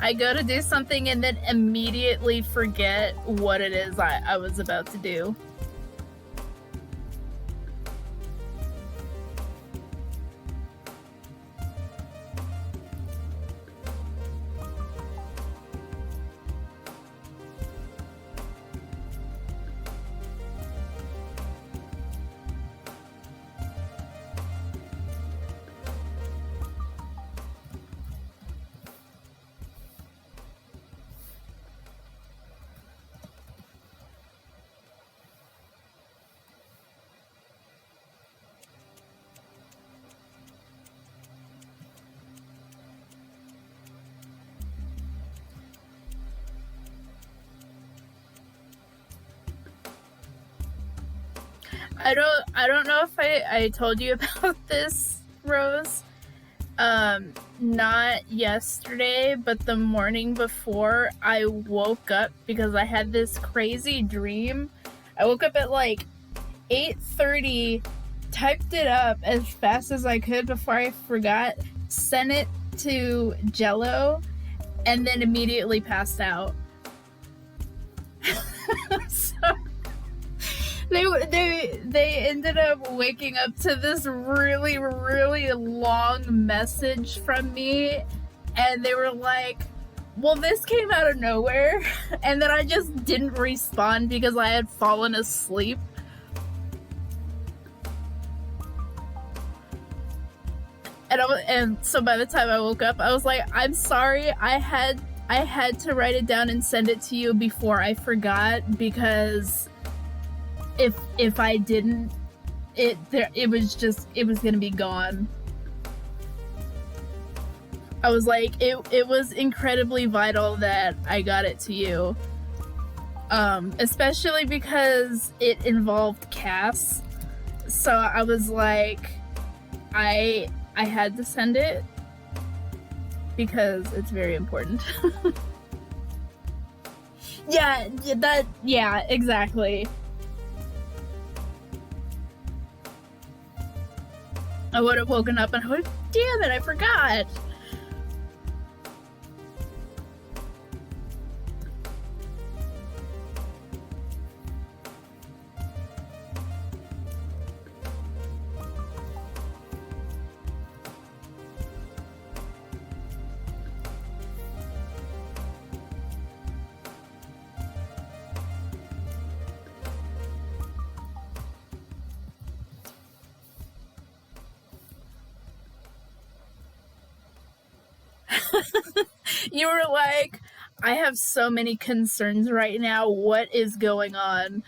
I go to do something and then immediately forget what it is I was about to do. I don't know if I told you about this, Rose. Not yesterday, but the morning before, I woke up because I had this crazy dream. I woke up at like 8:30, typed it up as fast as I could before I forgot, sent it to Jello, and then immediately passed out. So they ended up waking up to this really long message from me, and they were like, well, this came out of nowhere. And then I just didn't respond because I had fallen asleep. And so by the time I woke up, I was like, I'm sorry, I had to write it down and send it to you before I forgot, because if I didn't, it was gonna be gone. I was like, it was incredibly vital that I got it to you, especially because it involved Cass. So I was like, I had to send it because it's very important. Yeah, exactly. I would have woken up and, oh, damn it, I forgot. You were like, I have so many concerns right now. What is going on?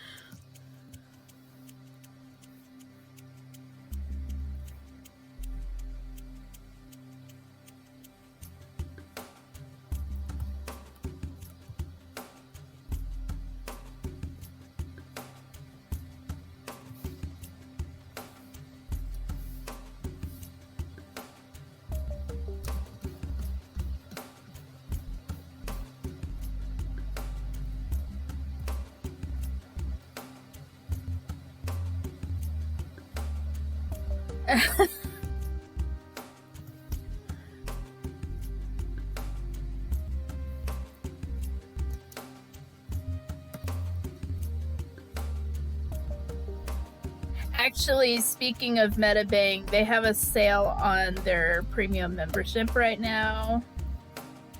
Actually, speaking of MetaBang, they have a sale on their premium membership right now.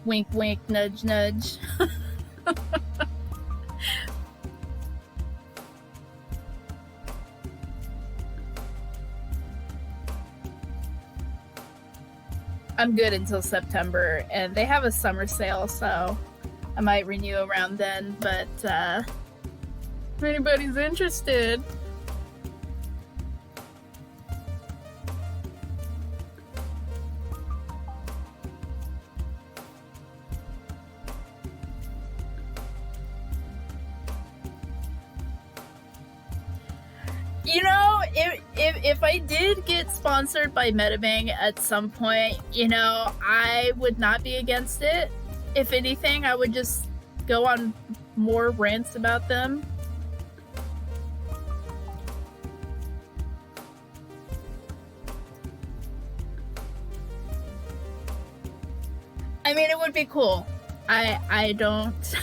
Wink, wink, nudge, nudge. I'm good until September, and they have a summer sale, so I might renew around then, but if anybody's interested. You know, if I did get sponsored by Metabang at some point, you know, I would not be against it. If anything, I would just go on more rants about them. I mean, it would be cool. I don't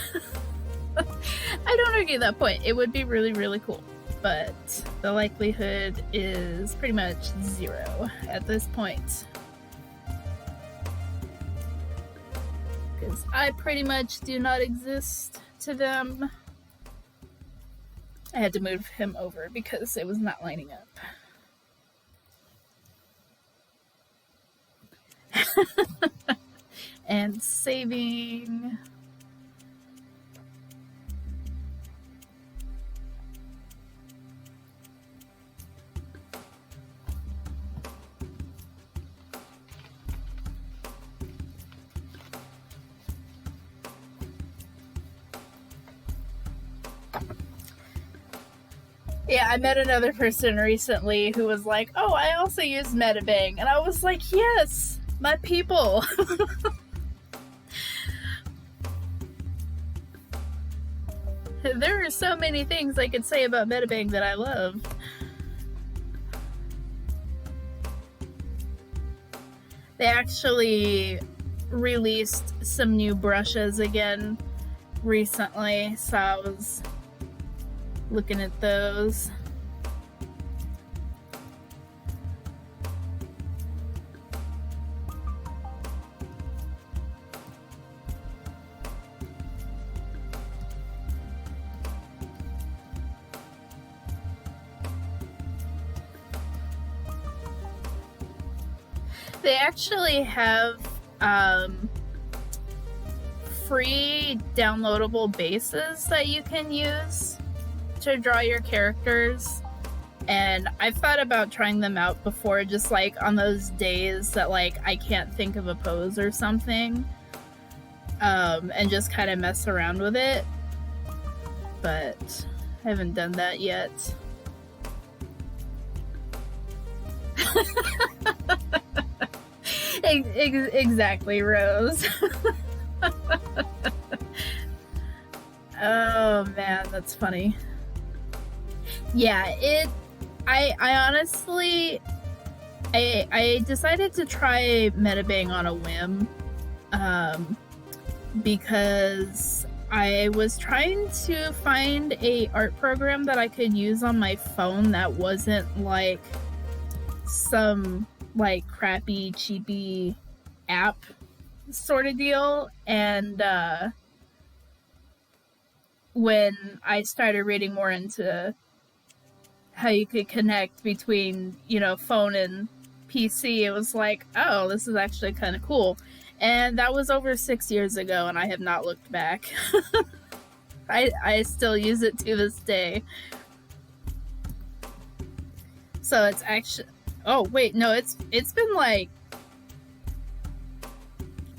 I don't argue that point. It would be really, really cool. But the likelihood is pretty much 0 at this point. Because I pretty much do not exist to them. I had to move him over because it was not lining up. And saving. Yeah, I met another person recently who was like, oh, I also use Metabang. And I was like, yes, my people. There are so many things I could say about Metabang that I love. They actually released some new brushes again recently, so I was looking at those. They actually have free downloadable bases that you can use to draw your characters, and I've thought about trying them out before, just like on those days that like I can't think of a pose or something, and just kind of mess around with it, but I haven't done that yet. Exactly, Rose. Oh man, that's funny. Yeah, I honestly I decided to try Metabang on a whim, because I was trying to find a art program that I could use on my phone that wasn't like some like crappy cheapy app sort of deal, and when I started reading more into how you could connect between, you know, phone and PC, it was like, oh, this is actually kind of cool. And that was over 6 years ago, and I have not looked back. I still use it to this day. So it's actually, oh wait, no, it's been like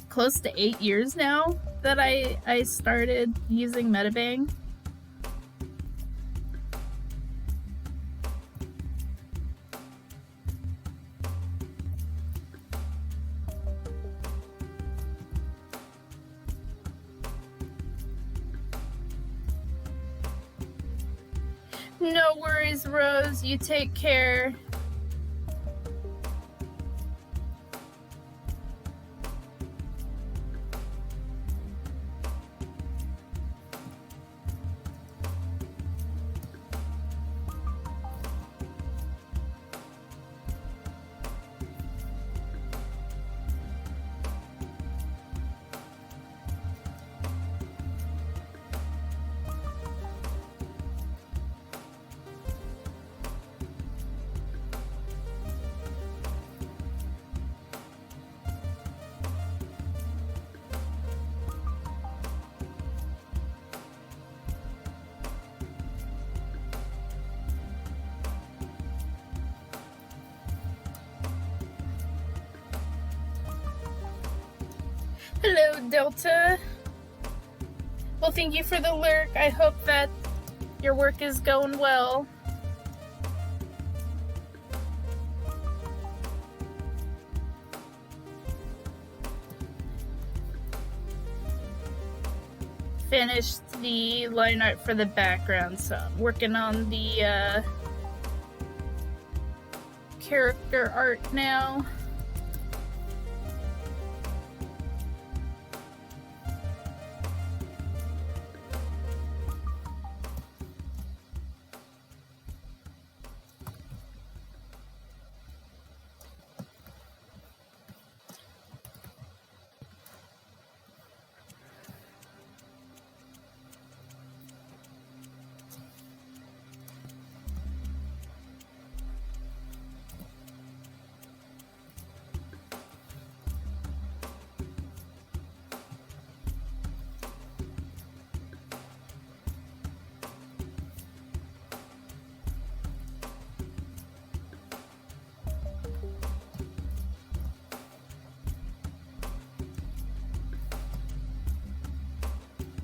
close to 8 years now that I started using Metabang. No worries, Rose. You take care. Hello, Delta. Well, thank you for the lurk. I hope that your work is going well. Finished the line art for the background, so I'm working on the character art now.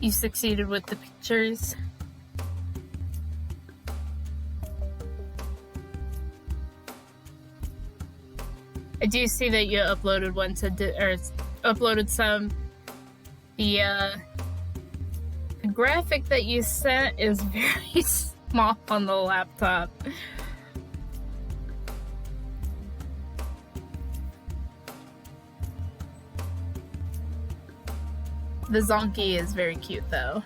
You succeeded with the pictures. I do see that you uploaded one to, or uploaded some. The graphic that you sent is very small on the laptop. The Zonky is very cute, though.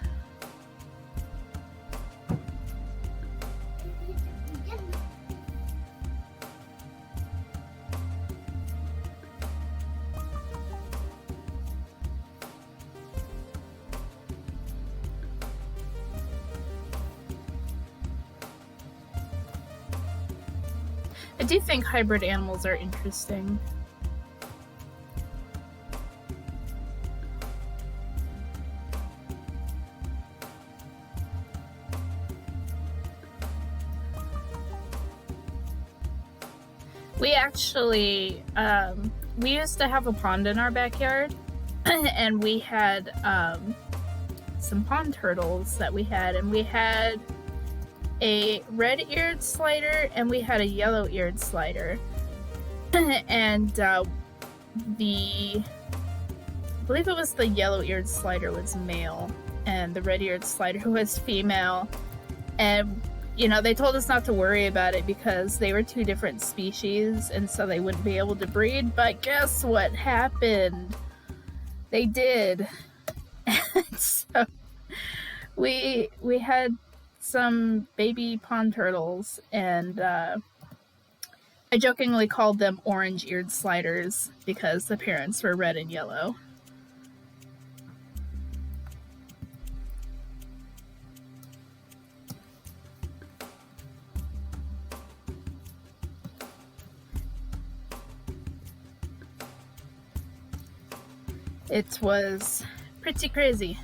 I do think hybrid animals are interesting. We actually, we used to have a pond in our backyard, and we had some pond turtles that we had, and we had a red-eared slider and we had a yellow-eared slider. And I believe it was the yellow-eared slider was male and the red-eared slider was female. And you know, they told us not to worry about it because they were two different species and so they wouldn't be able to breed. But guess what happened? They did. And so we had some baby pond turtles, and I jokingly called them orange-eared sliders because the parents were red and yellow. It was pretty crazy.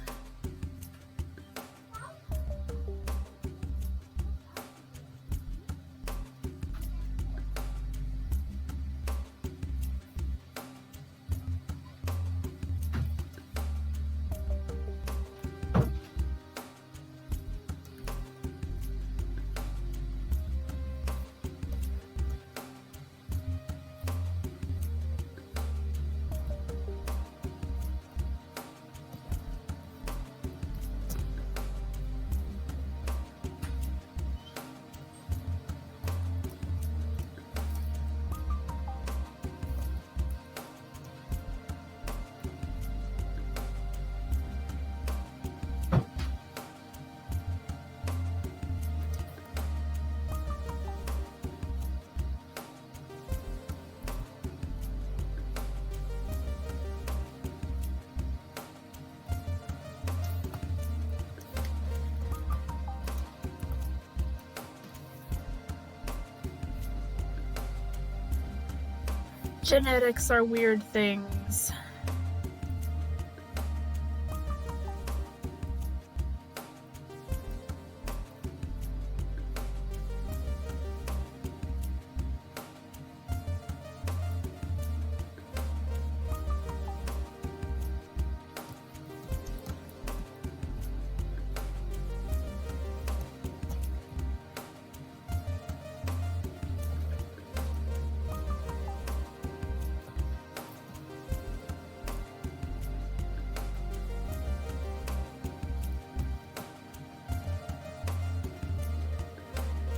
Genetics are weird things.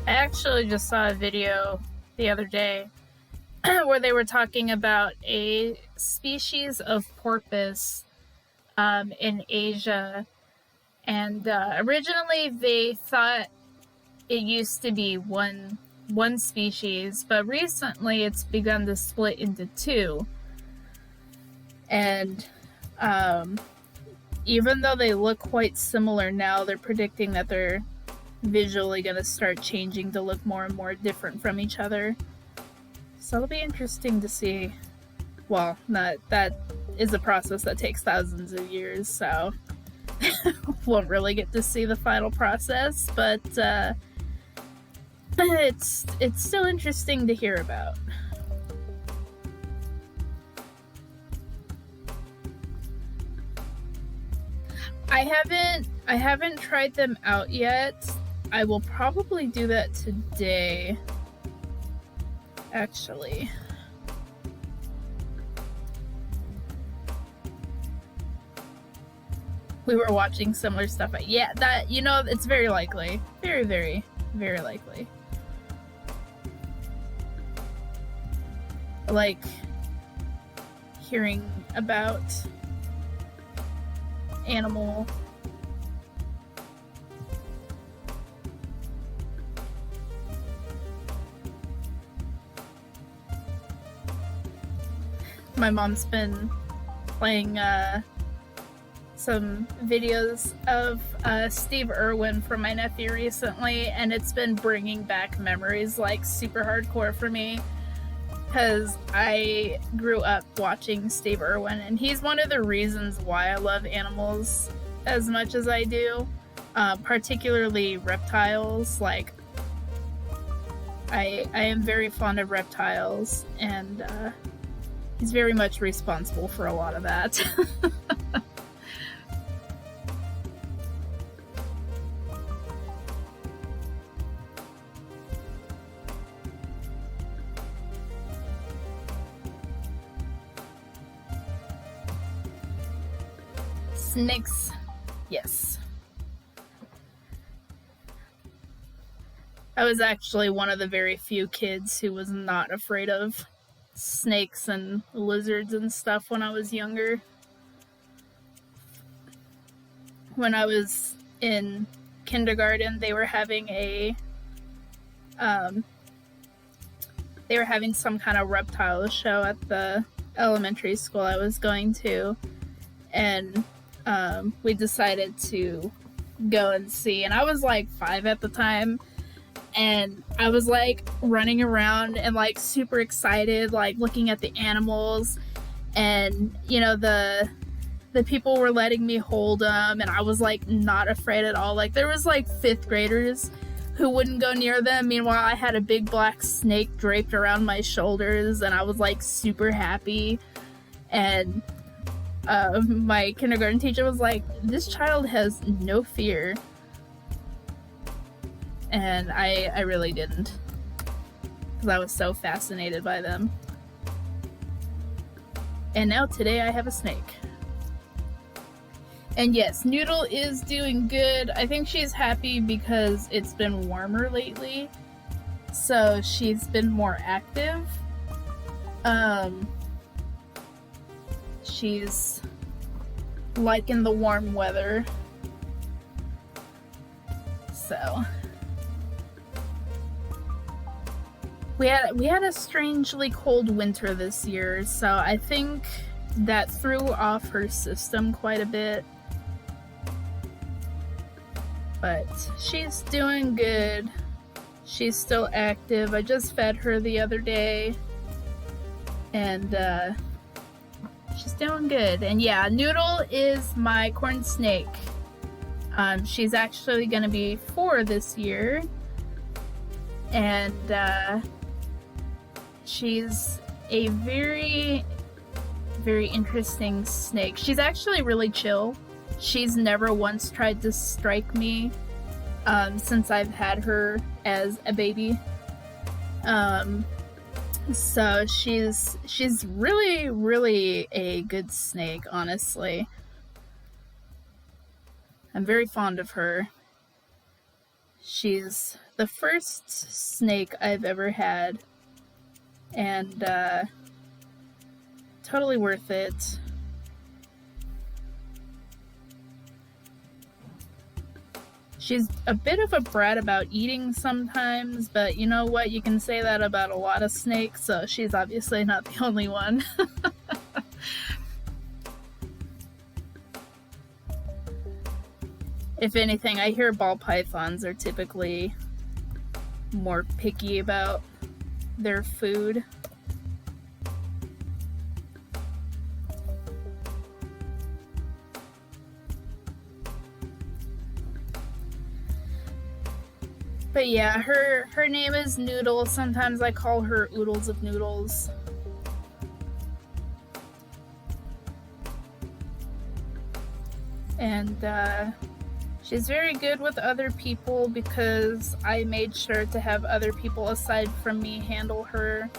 I actually just saw a video the other day where they were talking about a species of porpoise in Asia, and originally they thought it used to be one species, but recently it's begun to split into two. And even though they look quite similar now, they're predicting that they're visually going to start changing to look more and more different from each other. So it'll be interesting to see. Well, that is a process that takes thousands of years, so won't really get to see the final process, but it's still interesting to hear about. I haven't tried them out yet. I will probably do that today, actually. We were watching similar stuff. Yeah, that, it's very likely. Very, very, very likely. Like hearing about animal my mom's been playing some videos of Steve Irwin from my nephew recently, and it's been bringing back memories like super hardcore for me, because I grew up watching Steve Irwin, and he's one of the reasons why I love animals as much as I do, particularly reptiles. Like, I am very fond of reptiles, and he's very much responsible for a lot of that. Snakes, yes. I was actually one of the very few kids who was not afraid of snakes and lizards and stuff when I was younger. When I was in kindergarten, they were having some kind of reptile show at the elementary school I was going to, and we decided to go and see, and I was like 5 at the time, and I was like running around and like super excited, like looking at the animals, and the people were letting me hold them, and I was like not afraid at all. Like, there was like 5th graders who wouldn't go near them. Meanwhile, I had a big black snake draped around my shoulders, and I was like super happy. And my kindergarten teacher was like, "This child has no fear." And I really didn't, because I was so fascinated by them. And now today I have a snake. And yes, Noodle is doing good. I think she's happy because it's been warmer lately, so she's been more active. She's liking the warm weather. So we had a strangely cold winter this year, so I think that threw off her system quite a bit. But she's doing good. She's still active. I just fed her the other day, and she's doing good. And yeah, Noodle is my corn snake. She's actually gonna be 4 this year, and she's a very, very interesting snake. She's actually really chill. She's never once tried to strike me since I've had her as a baby. So she's really, really a good snake, honestly. I'm very fond of her. She's the first snake I've ever had, and totally worth it. She's a bit of a brat about eating sometimes, but you know what? You can say that about a lot of snakes, so she's obviously not the only one. If anything, I hear ball pythons are typically more picky about their food. But yeah, her name is Noodle. Sometimes I call her Oodles of Noodles. And she's very good with other people because I made sure to have other people aside from me handle her.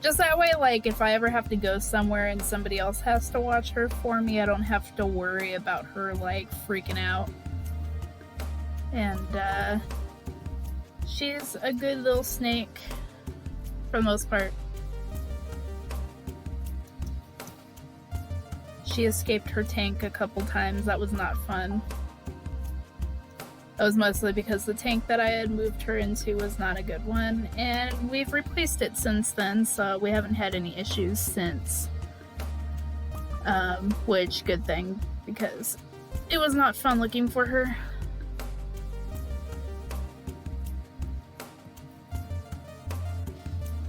Just that way, like, if I ever have to go somewhere and somebody else has to watch her for me, I don't have to worry about her, like, freaking out. And she's a good little snake for the most part. She escaped her tank a couple times. That was not fun. That was mostly because the tank that I had moved her into was not a good one, and we've replaced it since then, so we haven't had any issues since. Which, good thing, because it was not fun looking for her.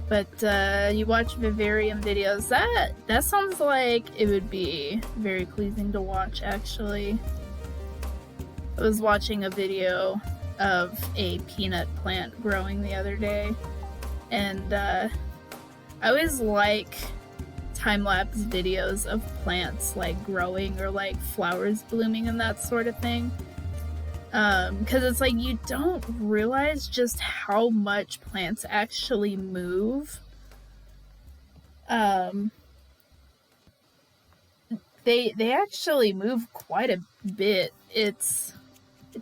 But you watch vivarium videos, that sounds like it would be very pleasing to watch, actually. I was watching a video of a peanut plant growing the other day, and I always like time-lapse videos of plants like growing or like flowers blooming and that sort of thing. Because it's like you don't realize just how much plants actually move. They actually move quite a bit. It's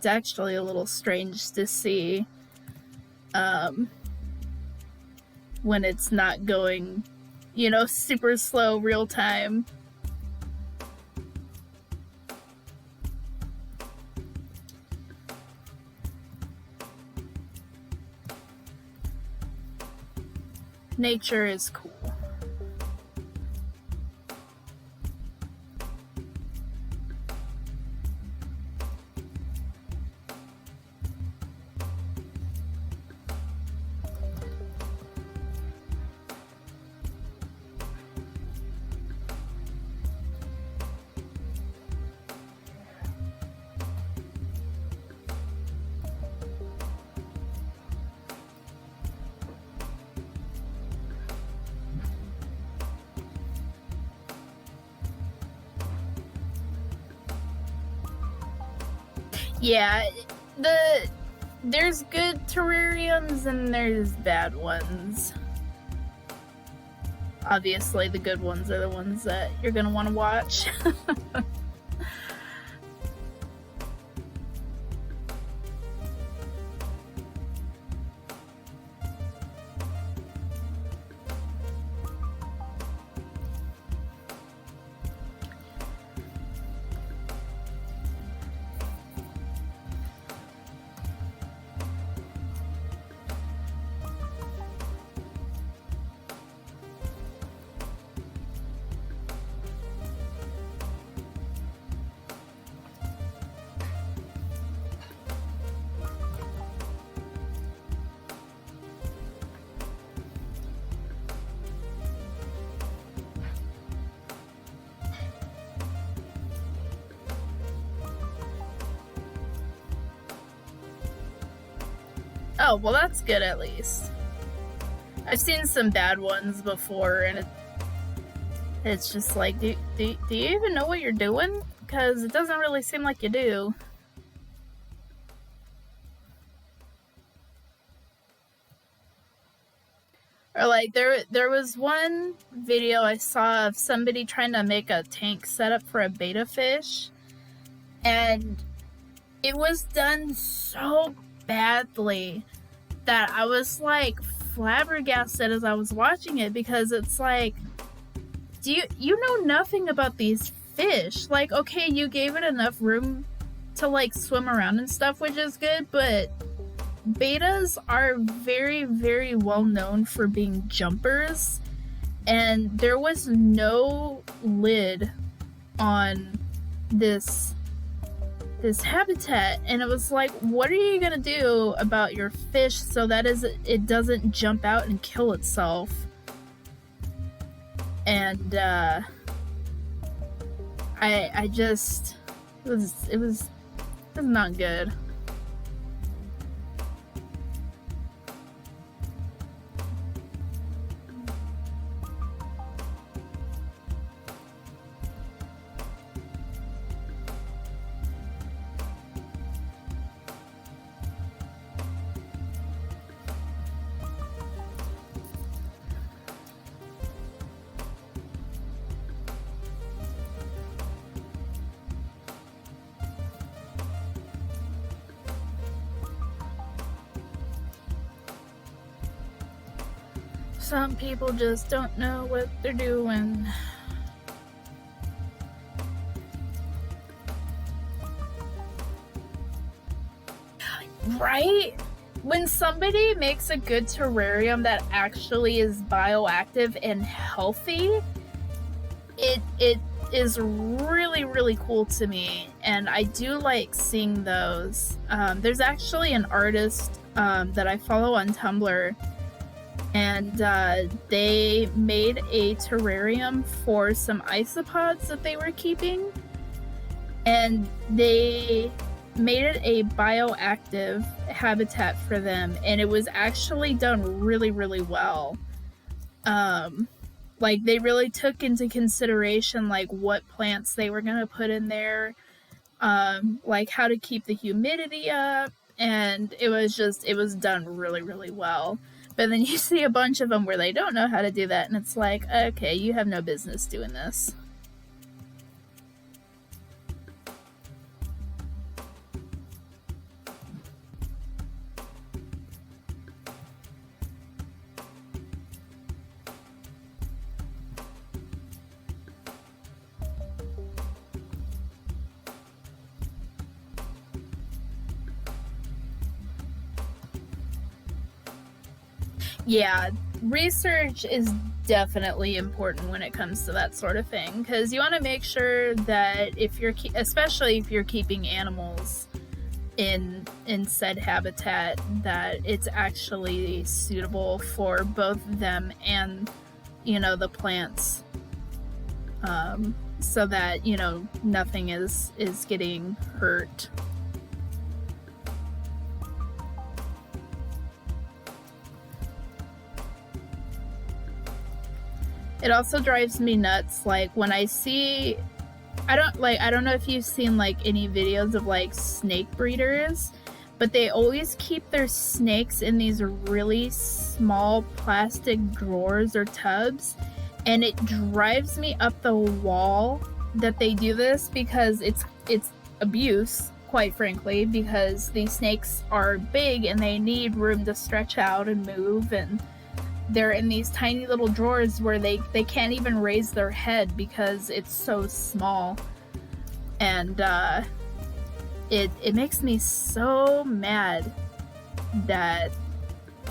actually a little strange to see when it's not going, you know, super slow real time. Nature is cool. Yeah, there's good terrariums and there's bad ones. Obviously, the good ones are the ones that you're gonna want to watch. Oh, well, that's good at least. I've seen some bad ones before, and it's just like, do you even know what you're doing? Because it doesn't really seem like you do. Or like, there was one video I saw of somebody trying to make a tank setup for a betta fish, and it was done so badly that I was like flabbergasted as I was watching it, because it's like, you know nothing about these fish. Like, okay, you gave it enough room to like swim around and stuff, which is good, but betas are very, very well known for being jumpers, and there was no lid on this habitat, and it was like, what are you gonna do about your fish so that it doesn't jump out and kill itself? And I just, it was not good. Some people just don't know what they're doing. Right? When somebody makes a good terrarium that actually is bioactive and healthy, it is really, really cool to me, and I do like seeing those. There's actually an artist that I follow on Tumblr, and they made a terrarium for some isopods that they were keeping, and they made it a bioactive habitat for them, and it was actually done really, really well. Like, they really took into consideration like what plants they were gonna put in there, like how to keep the humidity up, and it was done really, really well. But then you see a bunch of them where they don't know how to do that, and it's like, okay, you have no business doing this. Yeah, research is definitely important when it comes to that sort of thing, because you want to make sure that especially if you're keeping animals in said habitat, that it's actually suitable for both them and, the plants, so that nothing is getting hurt. It also drives me nuts, like, when I see, I don't know if you've seen like any videos of like snake breeders, but they always keep their snakes in these really small plastic drawers or tubs, and it drives me up the wall that they do this, because it's abuse, quite frankly, because these snakes are big and they need room to stretch out and move, and they're in these tiny little drawers where they can't even raise their head because it's so small. And it makes me so mad that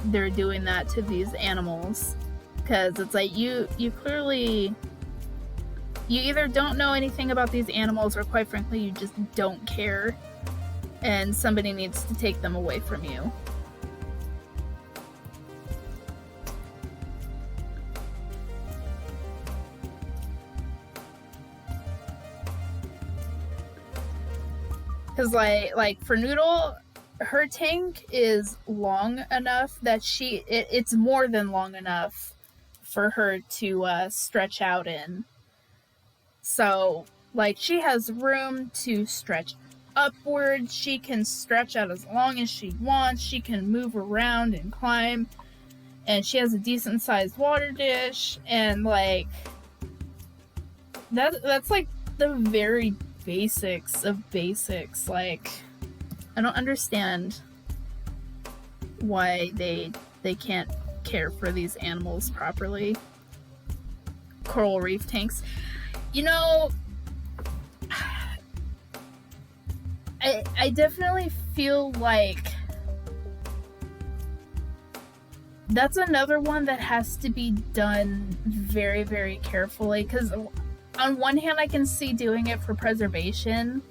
they're doing that to these animals, because it's like, you clearly, you either don't know anything about these animals, or quite frankly you just don't care, and somebody needs to take them away from you. Because like for Noodle, her tank is long enough that it's more than long enough for her to stretch out in. So like, she has room to stretch upward, she can stretch out as long as she wants, she can move around and climb, and she has a decent sized water dish, and like, that's like the very basics of basics. Like, I don't understand. why they can't care for these animals properly. Coral reef tanks. You know, I definitely feel like that's another one that has to be done very, very carefully, because on one hand I can see doing it for preservation,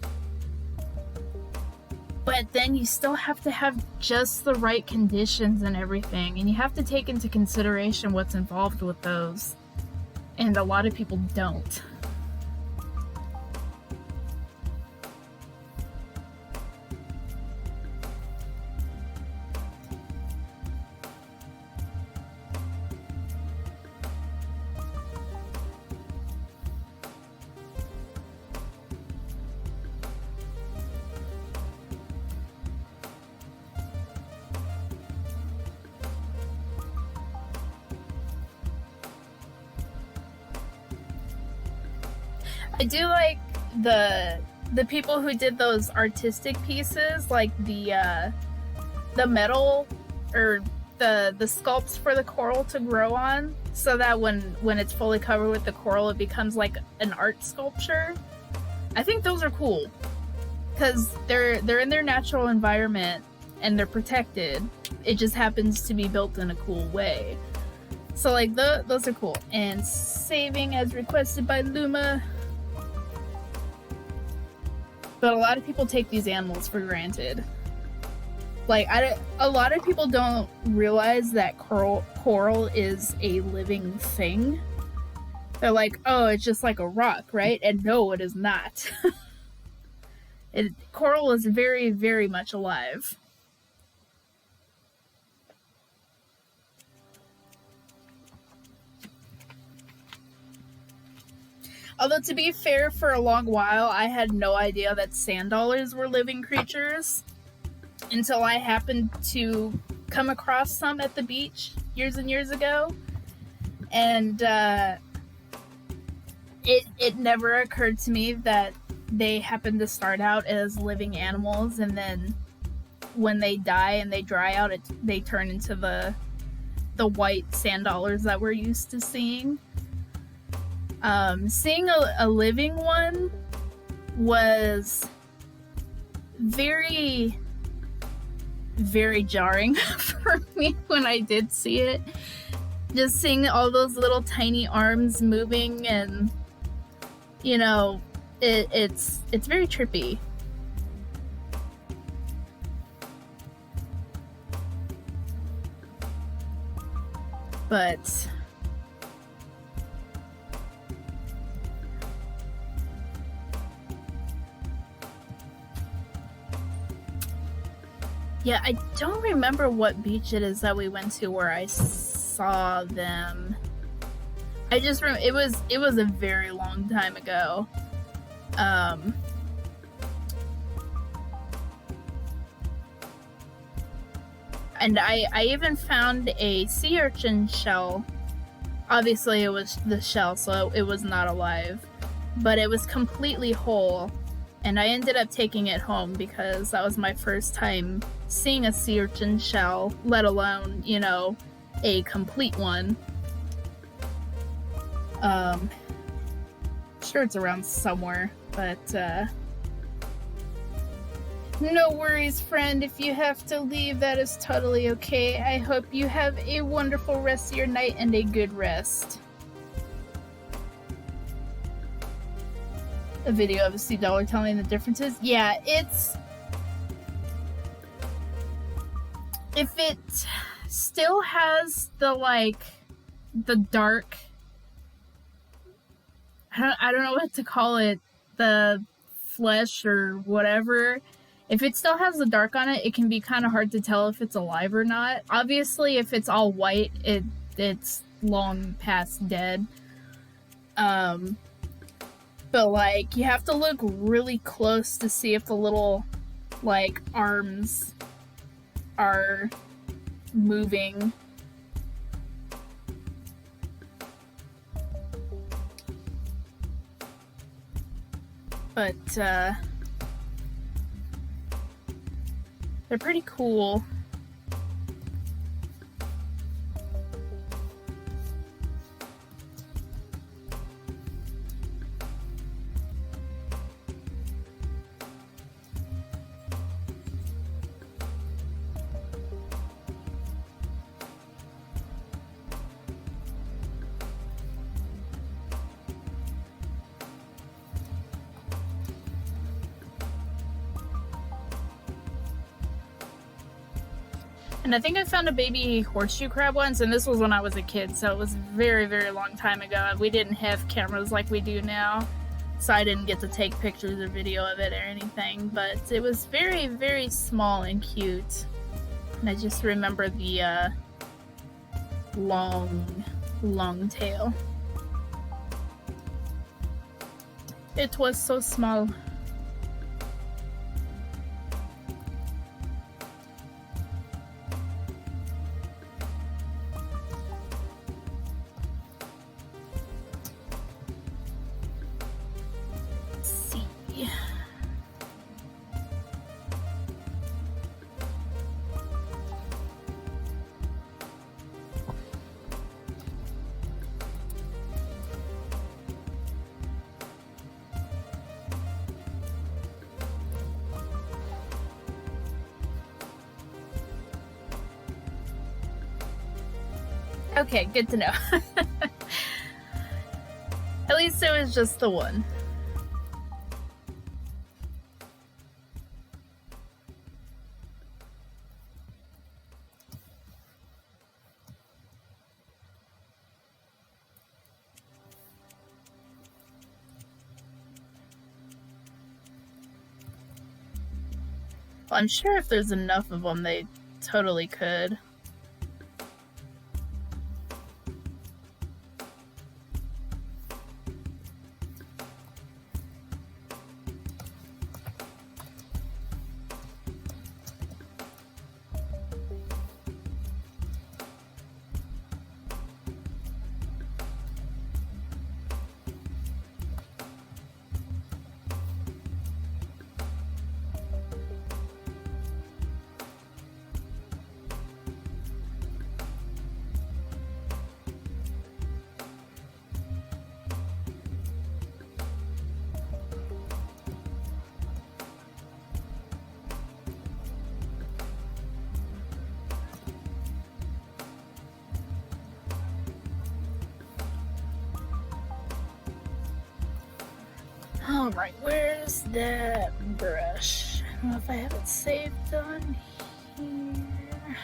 but then you still have to have just the right conditions and everything, and you have to take into consideration what's involved with those, and a lot of people don't. I do like the people who did those artistic pieces, like the metal or the sculpts for the coral to grow on, so that when it's fully covered with the coral, it becomes like an art sculpture. I think those are cool because they're in their natural environment and they're protected. It just happens to be built in a cool way. So like those are cool. And saving as requested by Luma. But a lot of people take these animals for granted. Like, a lot of people don't realize that coral is a living thing. They're like, oh, it's just like a rock, right? And no, it is not. Coral is very, very much alive. Although, to be fair, for a long while, I had no idea that sand dollars were living creatures until I happened to come across some at the beach years and years ago. And it never occurred to me that they happen to start out as living animals, and then when they die and they dry out, they turn into the white sand dollars that we're used to seeing. Seeing a living one was very, very jarring for me when I did see it. Just seeing all those little tiny arms moving, and you know, it's very trippy. But yeah, I don't remember what beach it is that we went to where I saw them. I just remember it was a very long time ago. And I even found a sea urchin shell. Obviously it was the shell, so it was not alive, but it was completely whole. And I ended up taking it home because that was my first time seeing a sea urchin shell, let alone, you know, a complete one. Sure it's around somewhere, but no worries, friend. If you have to leave, that is totally okay. I hope you have a wonderful rest of your night and a good rest. A video of a sea dollar telling the differences. Yeah, if it still has the dark, I don't know what to call it, the flesh or whatever, if it still has the dark on it, it can be kind of hard to tell if it's alive or not. Obviously, if it's all white, it's long past dead. But like, you have to look really close to see if the little like arms are moving. But they're pretty cool. And I think I found a baby horseshoe crab once, and this was when I was a kid, so it was very, very long time ago. We didn't have cameras like we do now, so I didn't get to take pictures or video of it or anything, but it was very, very small and cute. And I just remember the long tail. It was so small. Let's see. Okay, good to know. At least it was just the one. Well, I'm sure if there's enough of them, they totally could. Alright, where's that brush? I don't know if I have it saved on here.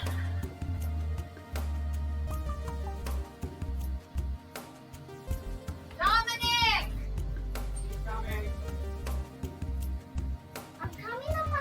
Dominic! I'm coming, Mama.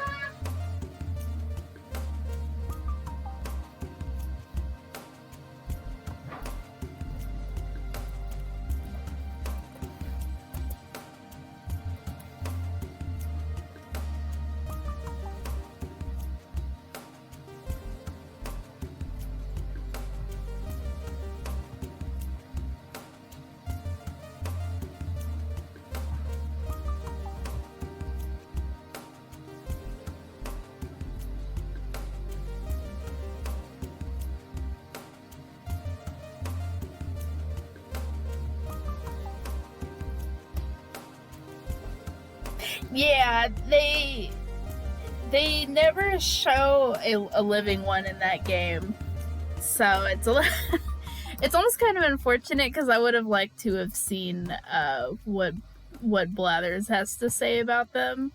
Yeah, they never show a living one in that game, so it's it's almost kind of unfortunate because I would have liked to have seen what Blathers has to say about them.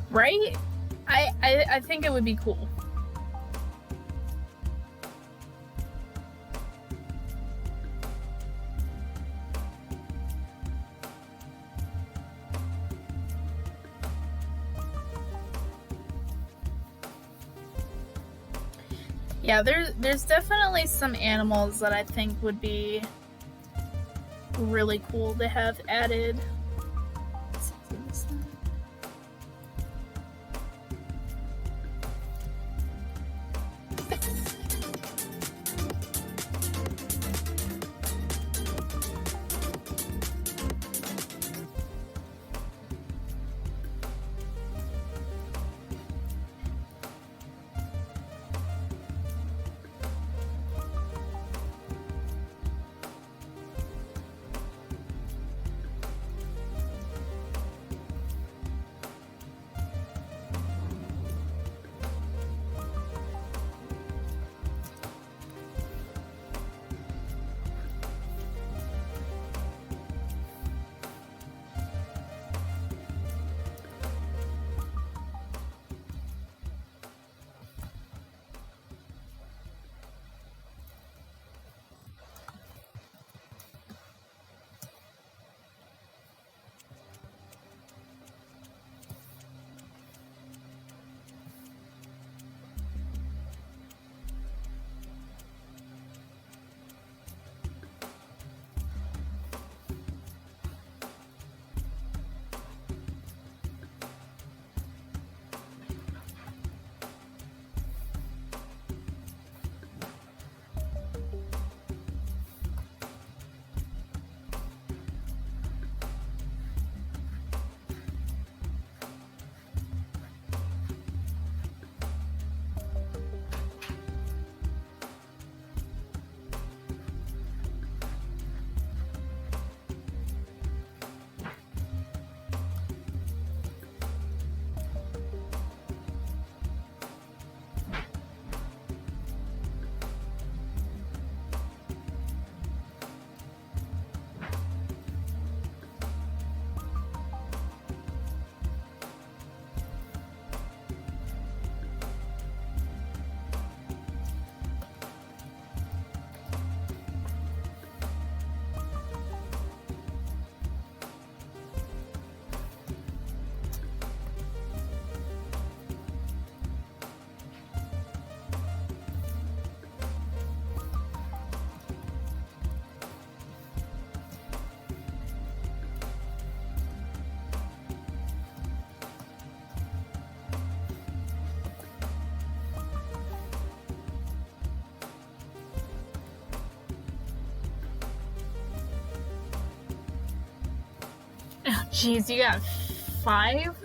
Right? I think it would be cool. Yeah, there's definitely some animals that I think would be really cool to have added. Oh, jeez, you got 5?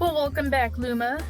Well, welcome back, Luma.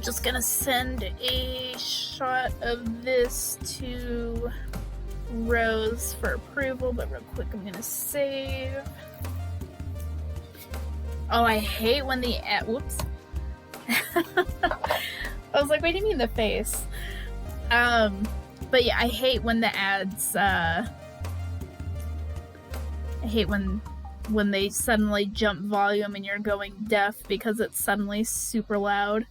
Just gonna send a shot of this to Roze for approval, but real quick I'm gonna save. Oh, I hate when the ad. Whoops. I was like, what do you mean the face? But yeah, I hate when the ads. I hate when they suddenly jump volume and you're going deaf because it's suddenly super loud.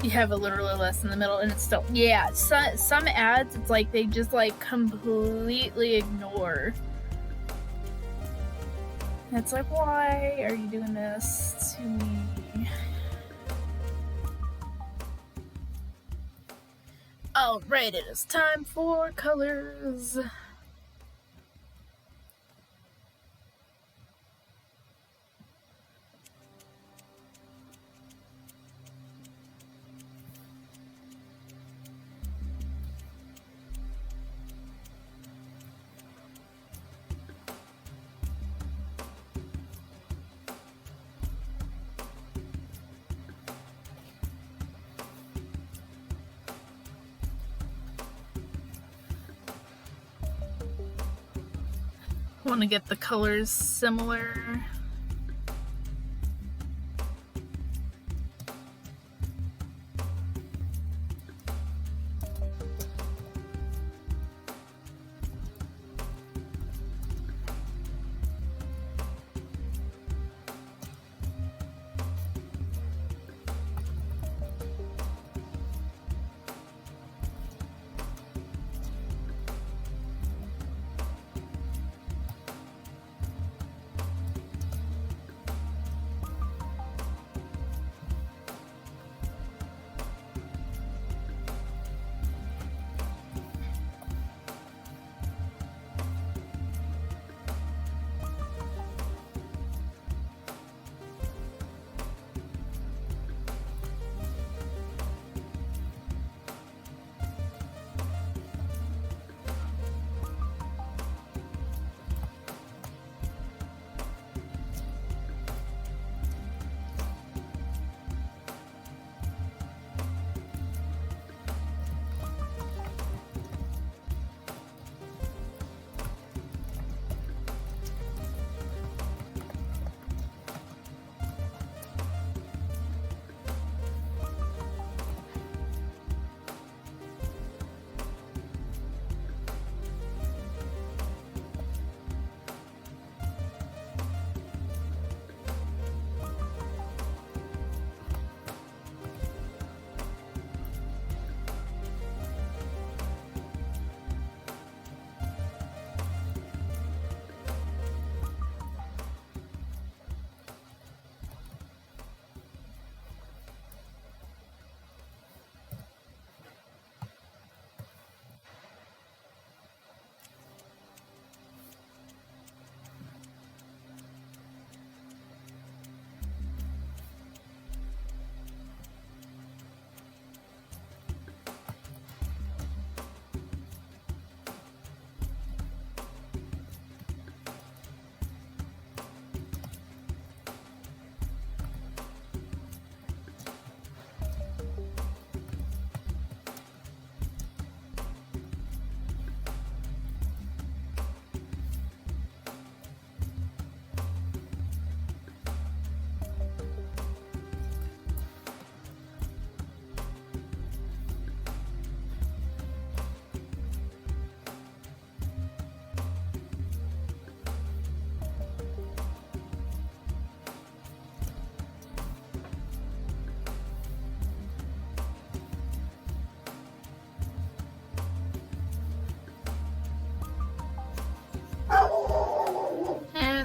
You have a literally less in the middle and it's still, yeah, some ads it's like they just like completely ignore. It's like, why are you doing this to me? Alright, it is time for colors. I want to get the colors similar.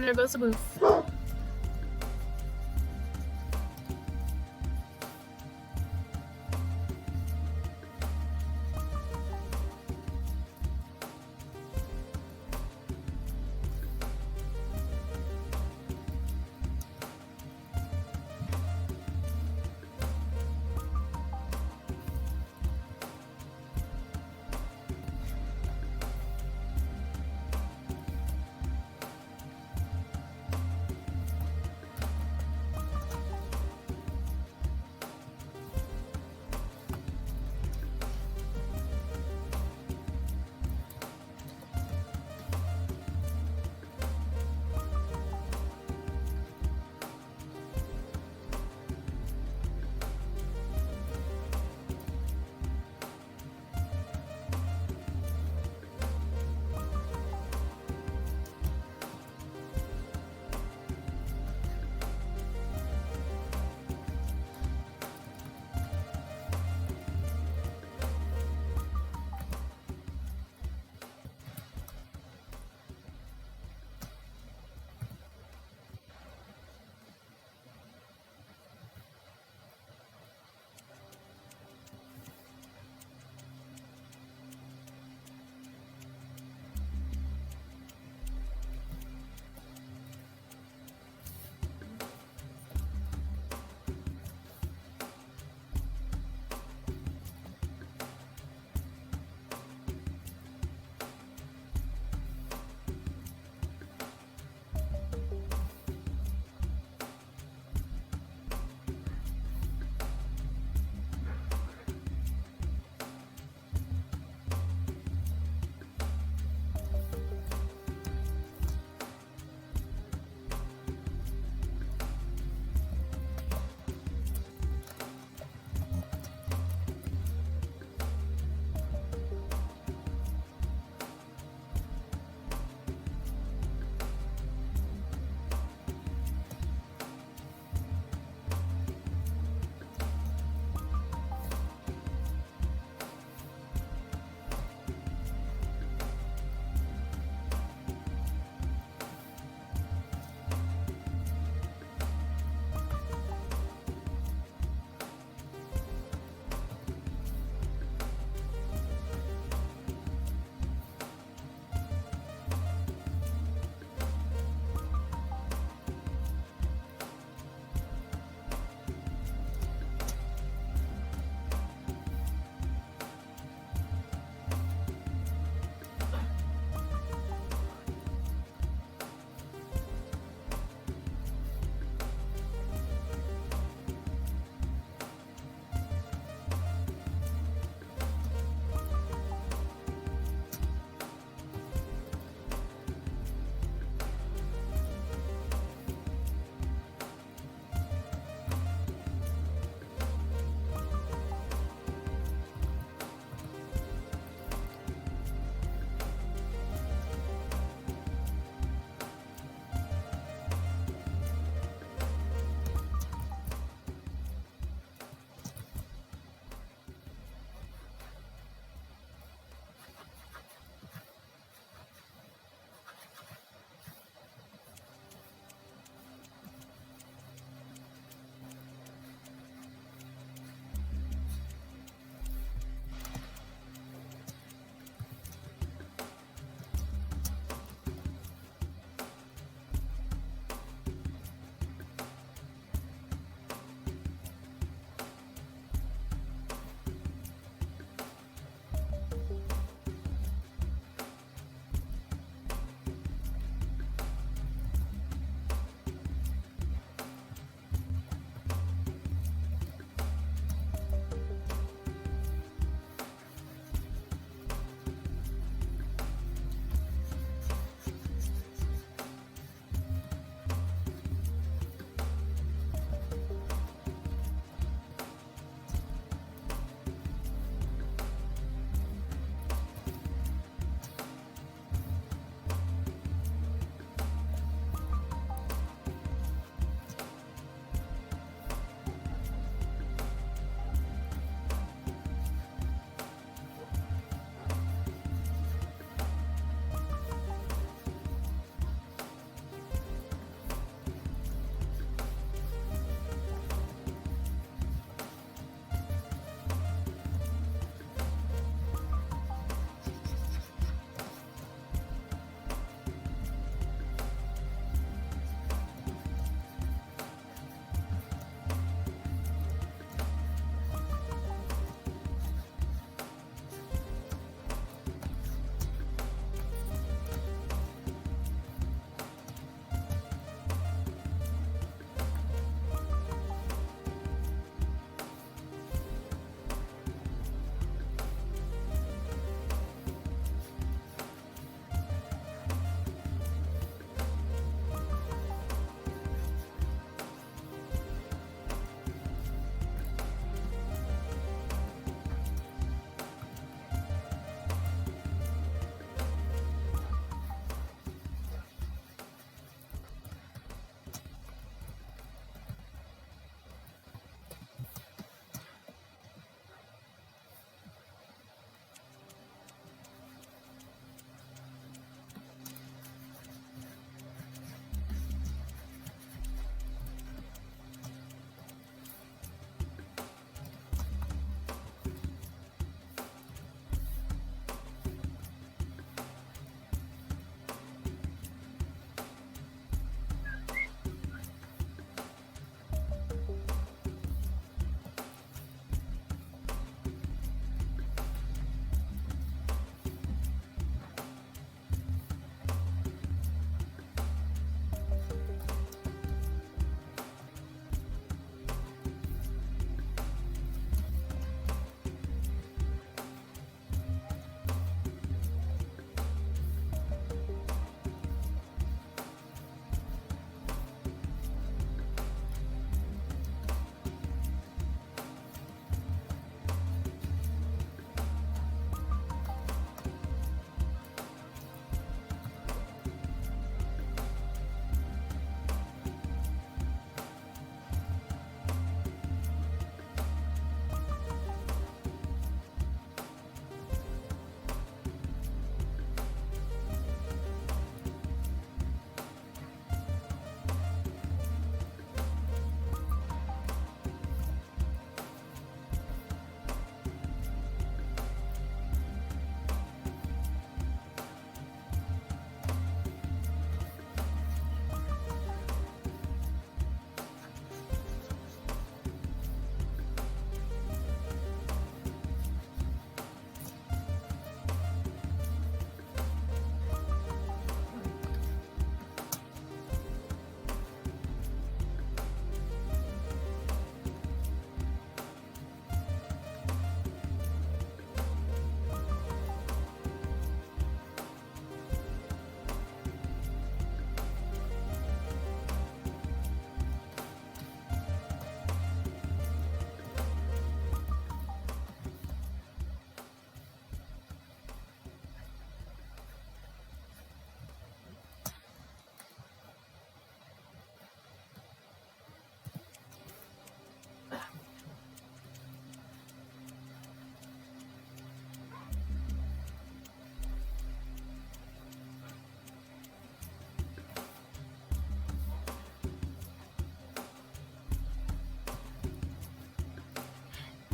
there goes the booth.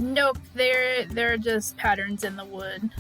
Nope, they're just patterns in the wood.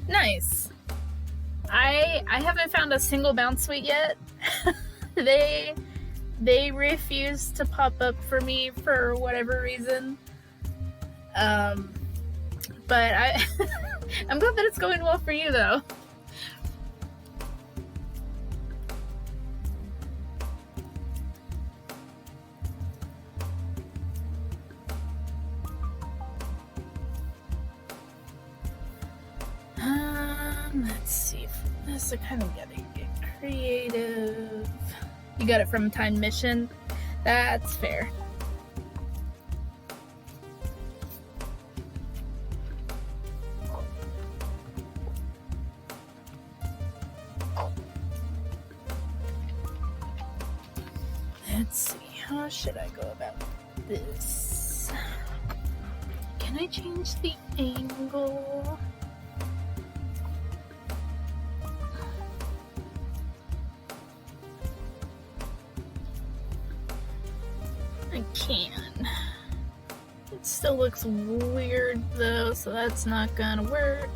Nice. I haven't found a single bounce suite yet. they refuse to pop up for me for whatever reason. But I'm glad that it's going well for you though. Let's see. For this, I kind of gotta get creative. You got it from Time Mission. That's fair. Let's see. How should I go about this? Can I change the angle? I can. It still looks weird though, so that's not gonna work.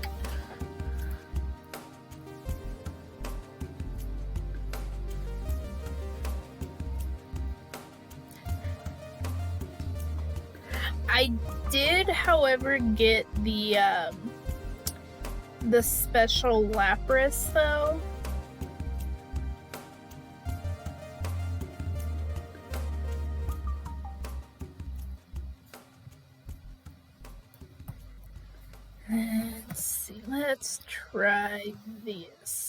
I did, however, get the special Lapras though. Let's see, let's try this.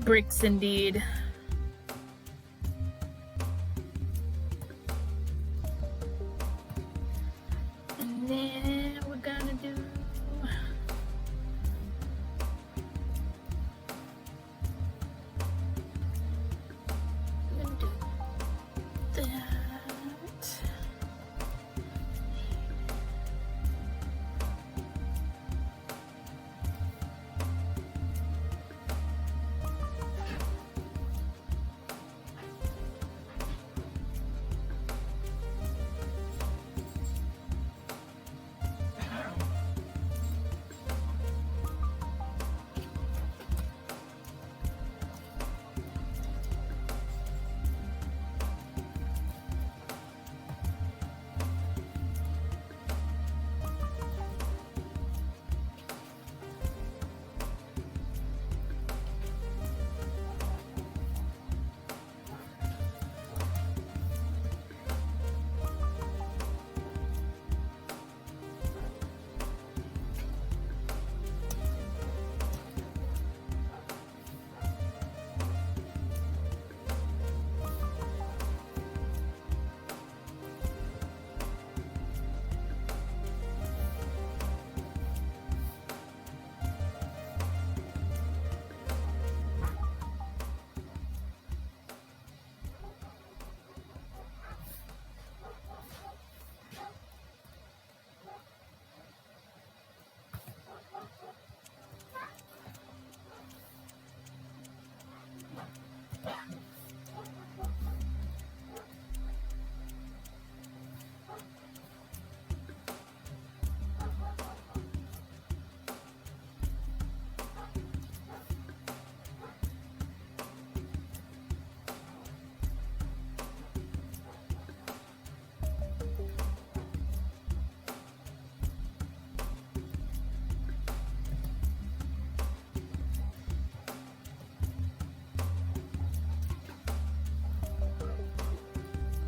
Bricks indeed. And then we're gonna do that.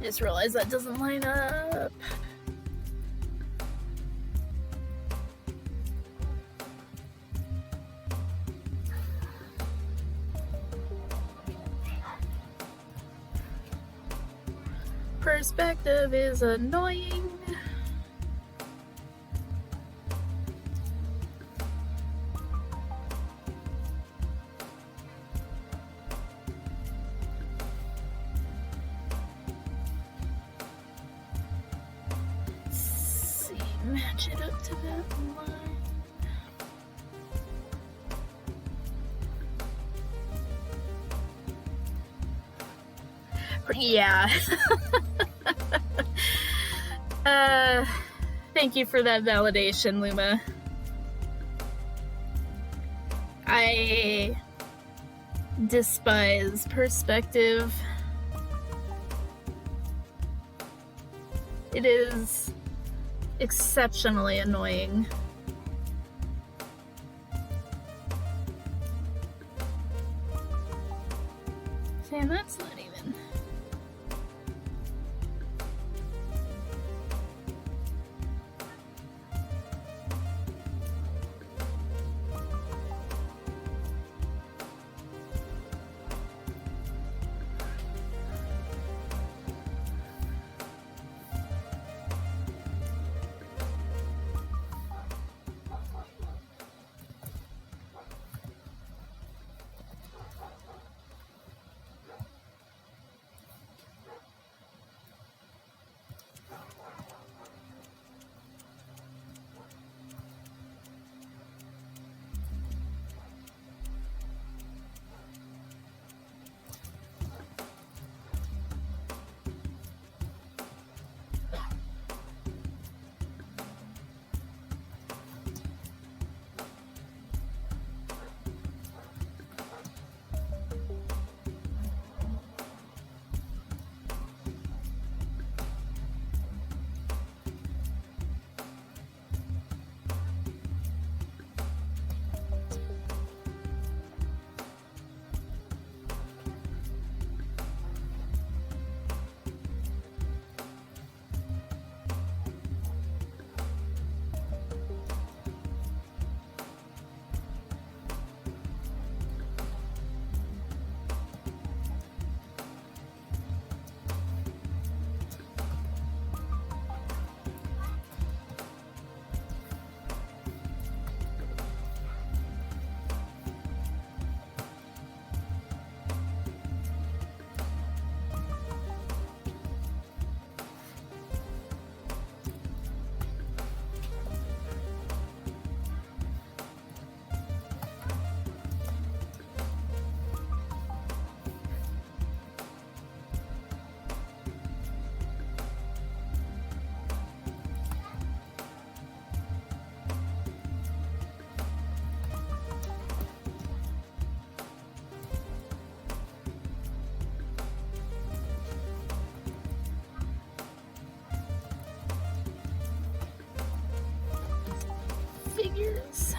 Just realized that doesn't line up. Perspective is annoying. Let's see, match it up to that line. Yeah. Thank you for that validation, Luma. I despise perspective. It is exceptionally annoying. Sam, that's not even. Figures.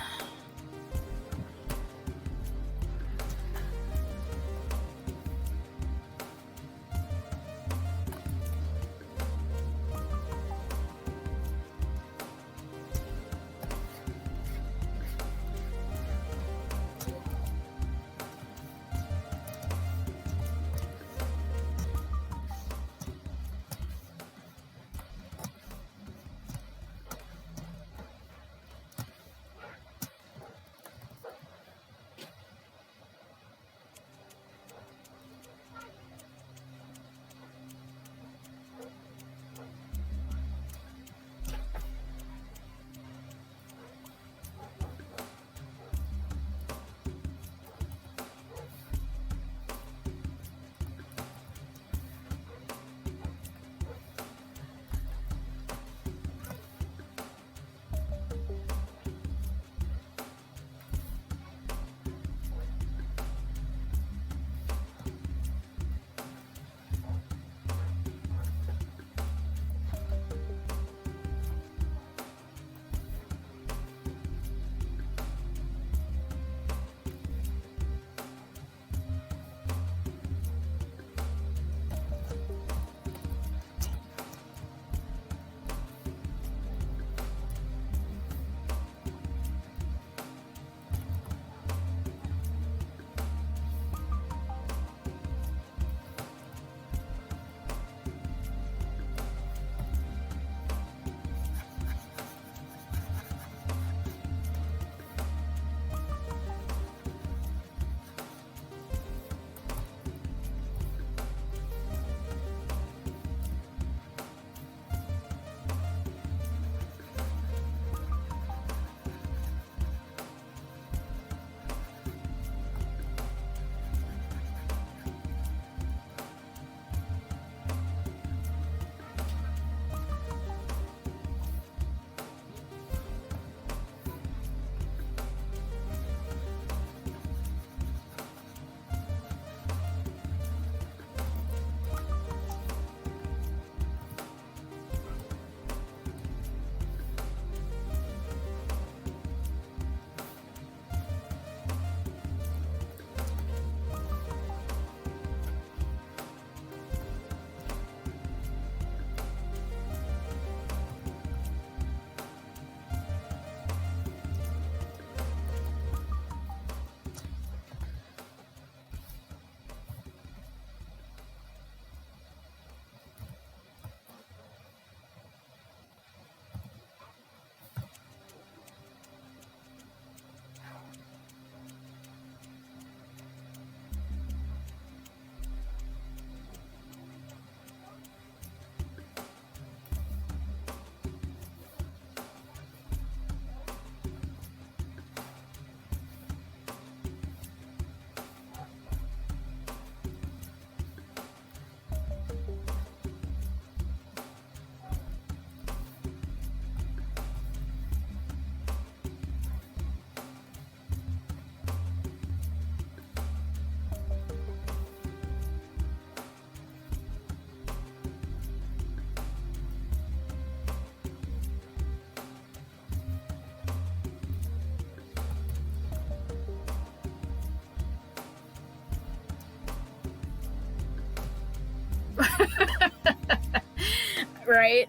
Right?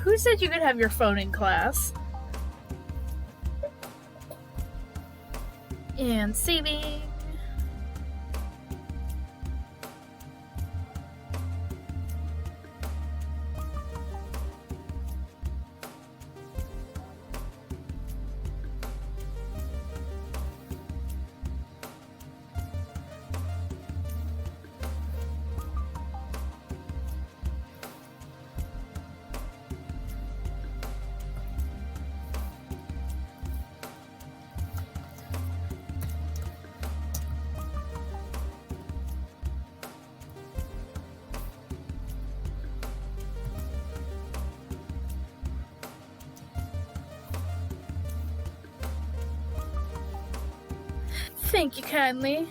Who said you could have your phone in class? And saving. Thank you kindly.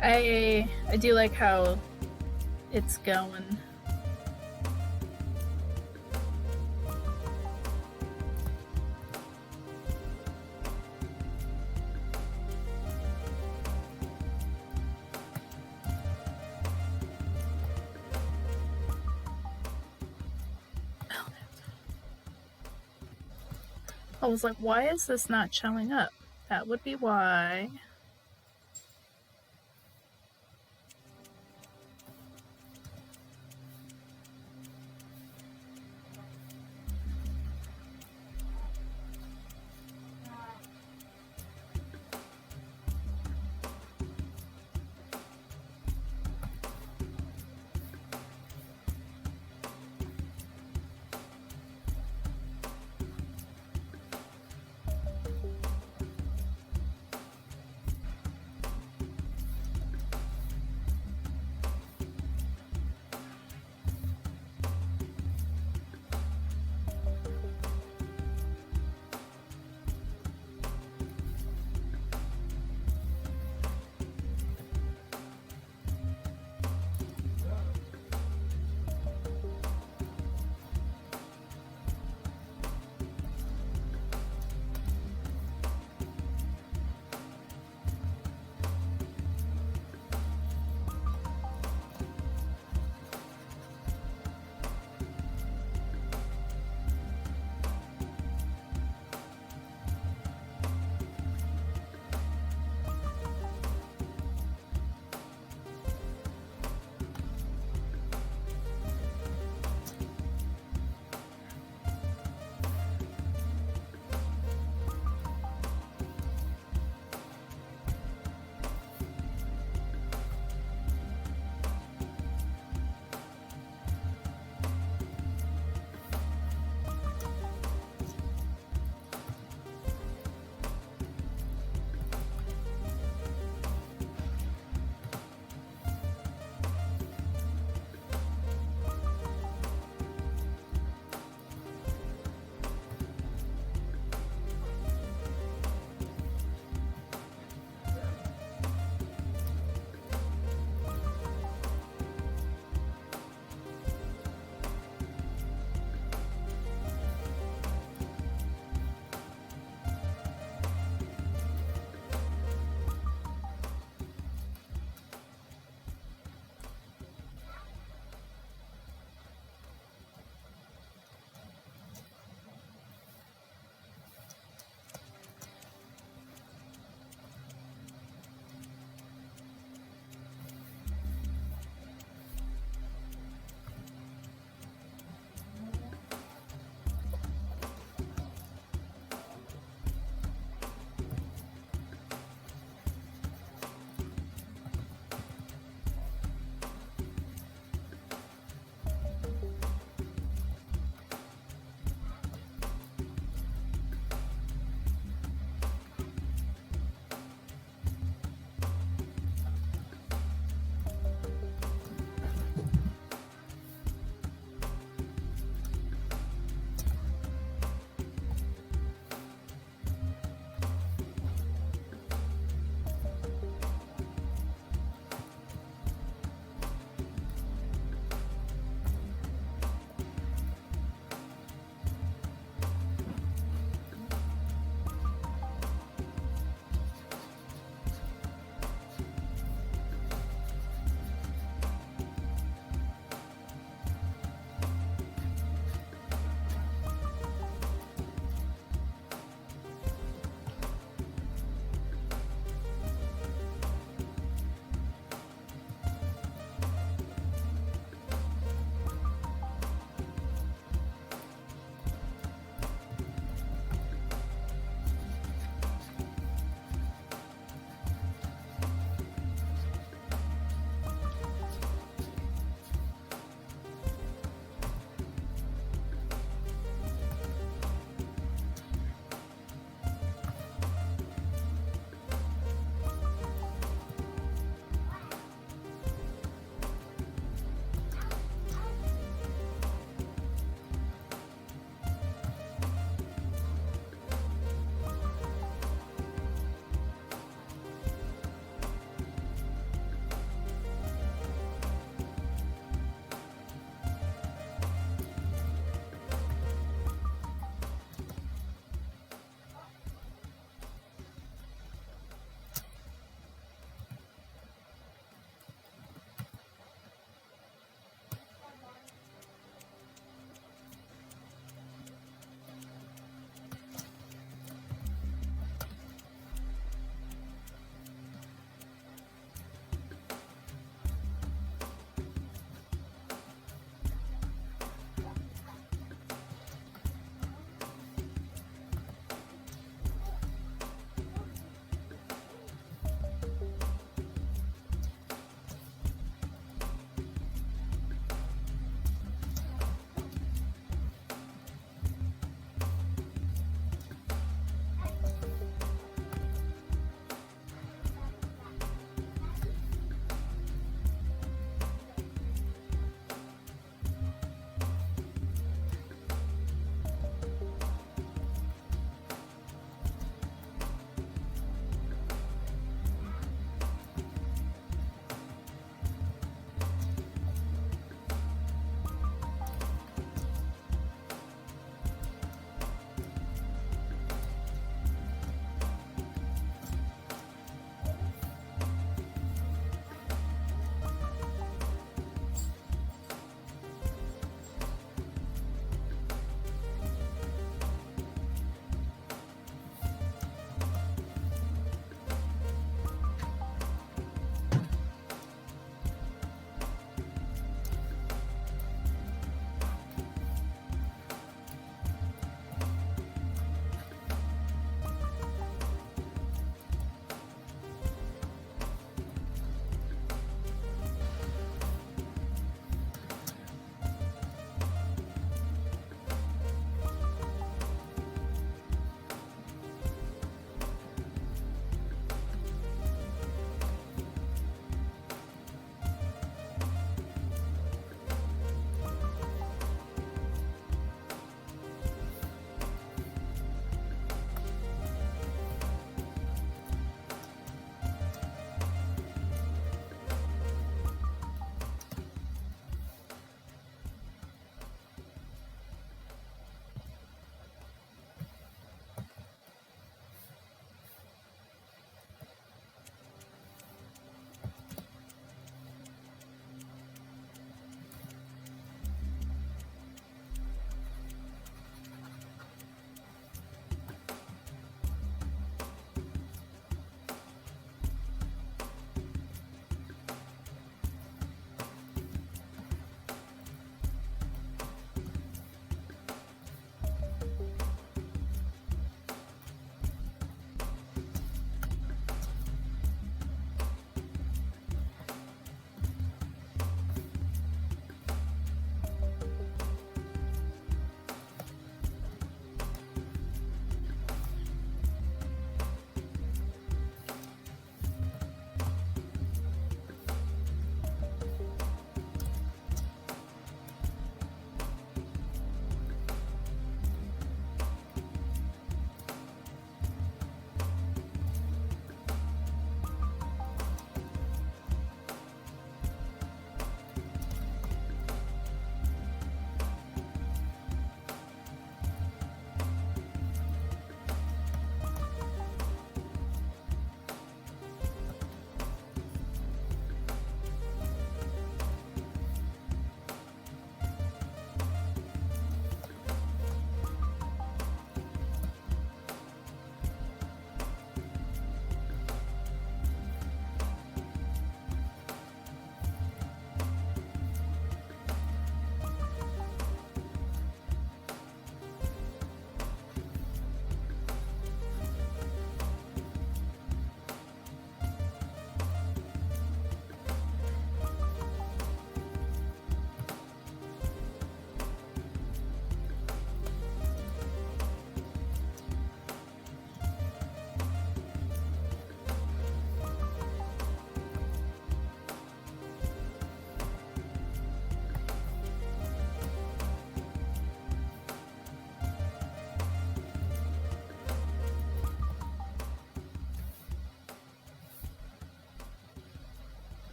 I do like how it's going. I was like, why is this not showing up? That would be why.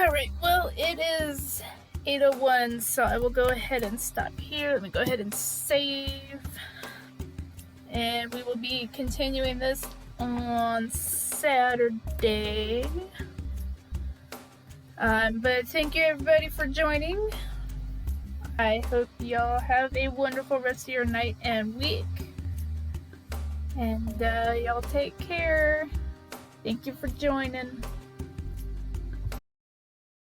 Alright, well, it is 8:01, so I will go ahead and stop here. Let me go ahead and save. And we will be continuing this on Saturday. But thank you everybody for joining. I hope y'all have a wonderful rest of your night and week. And y'all take care. Thank you for joining.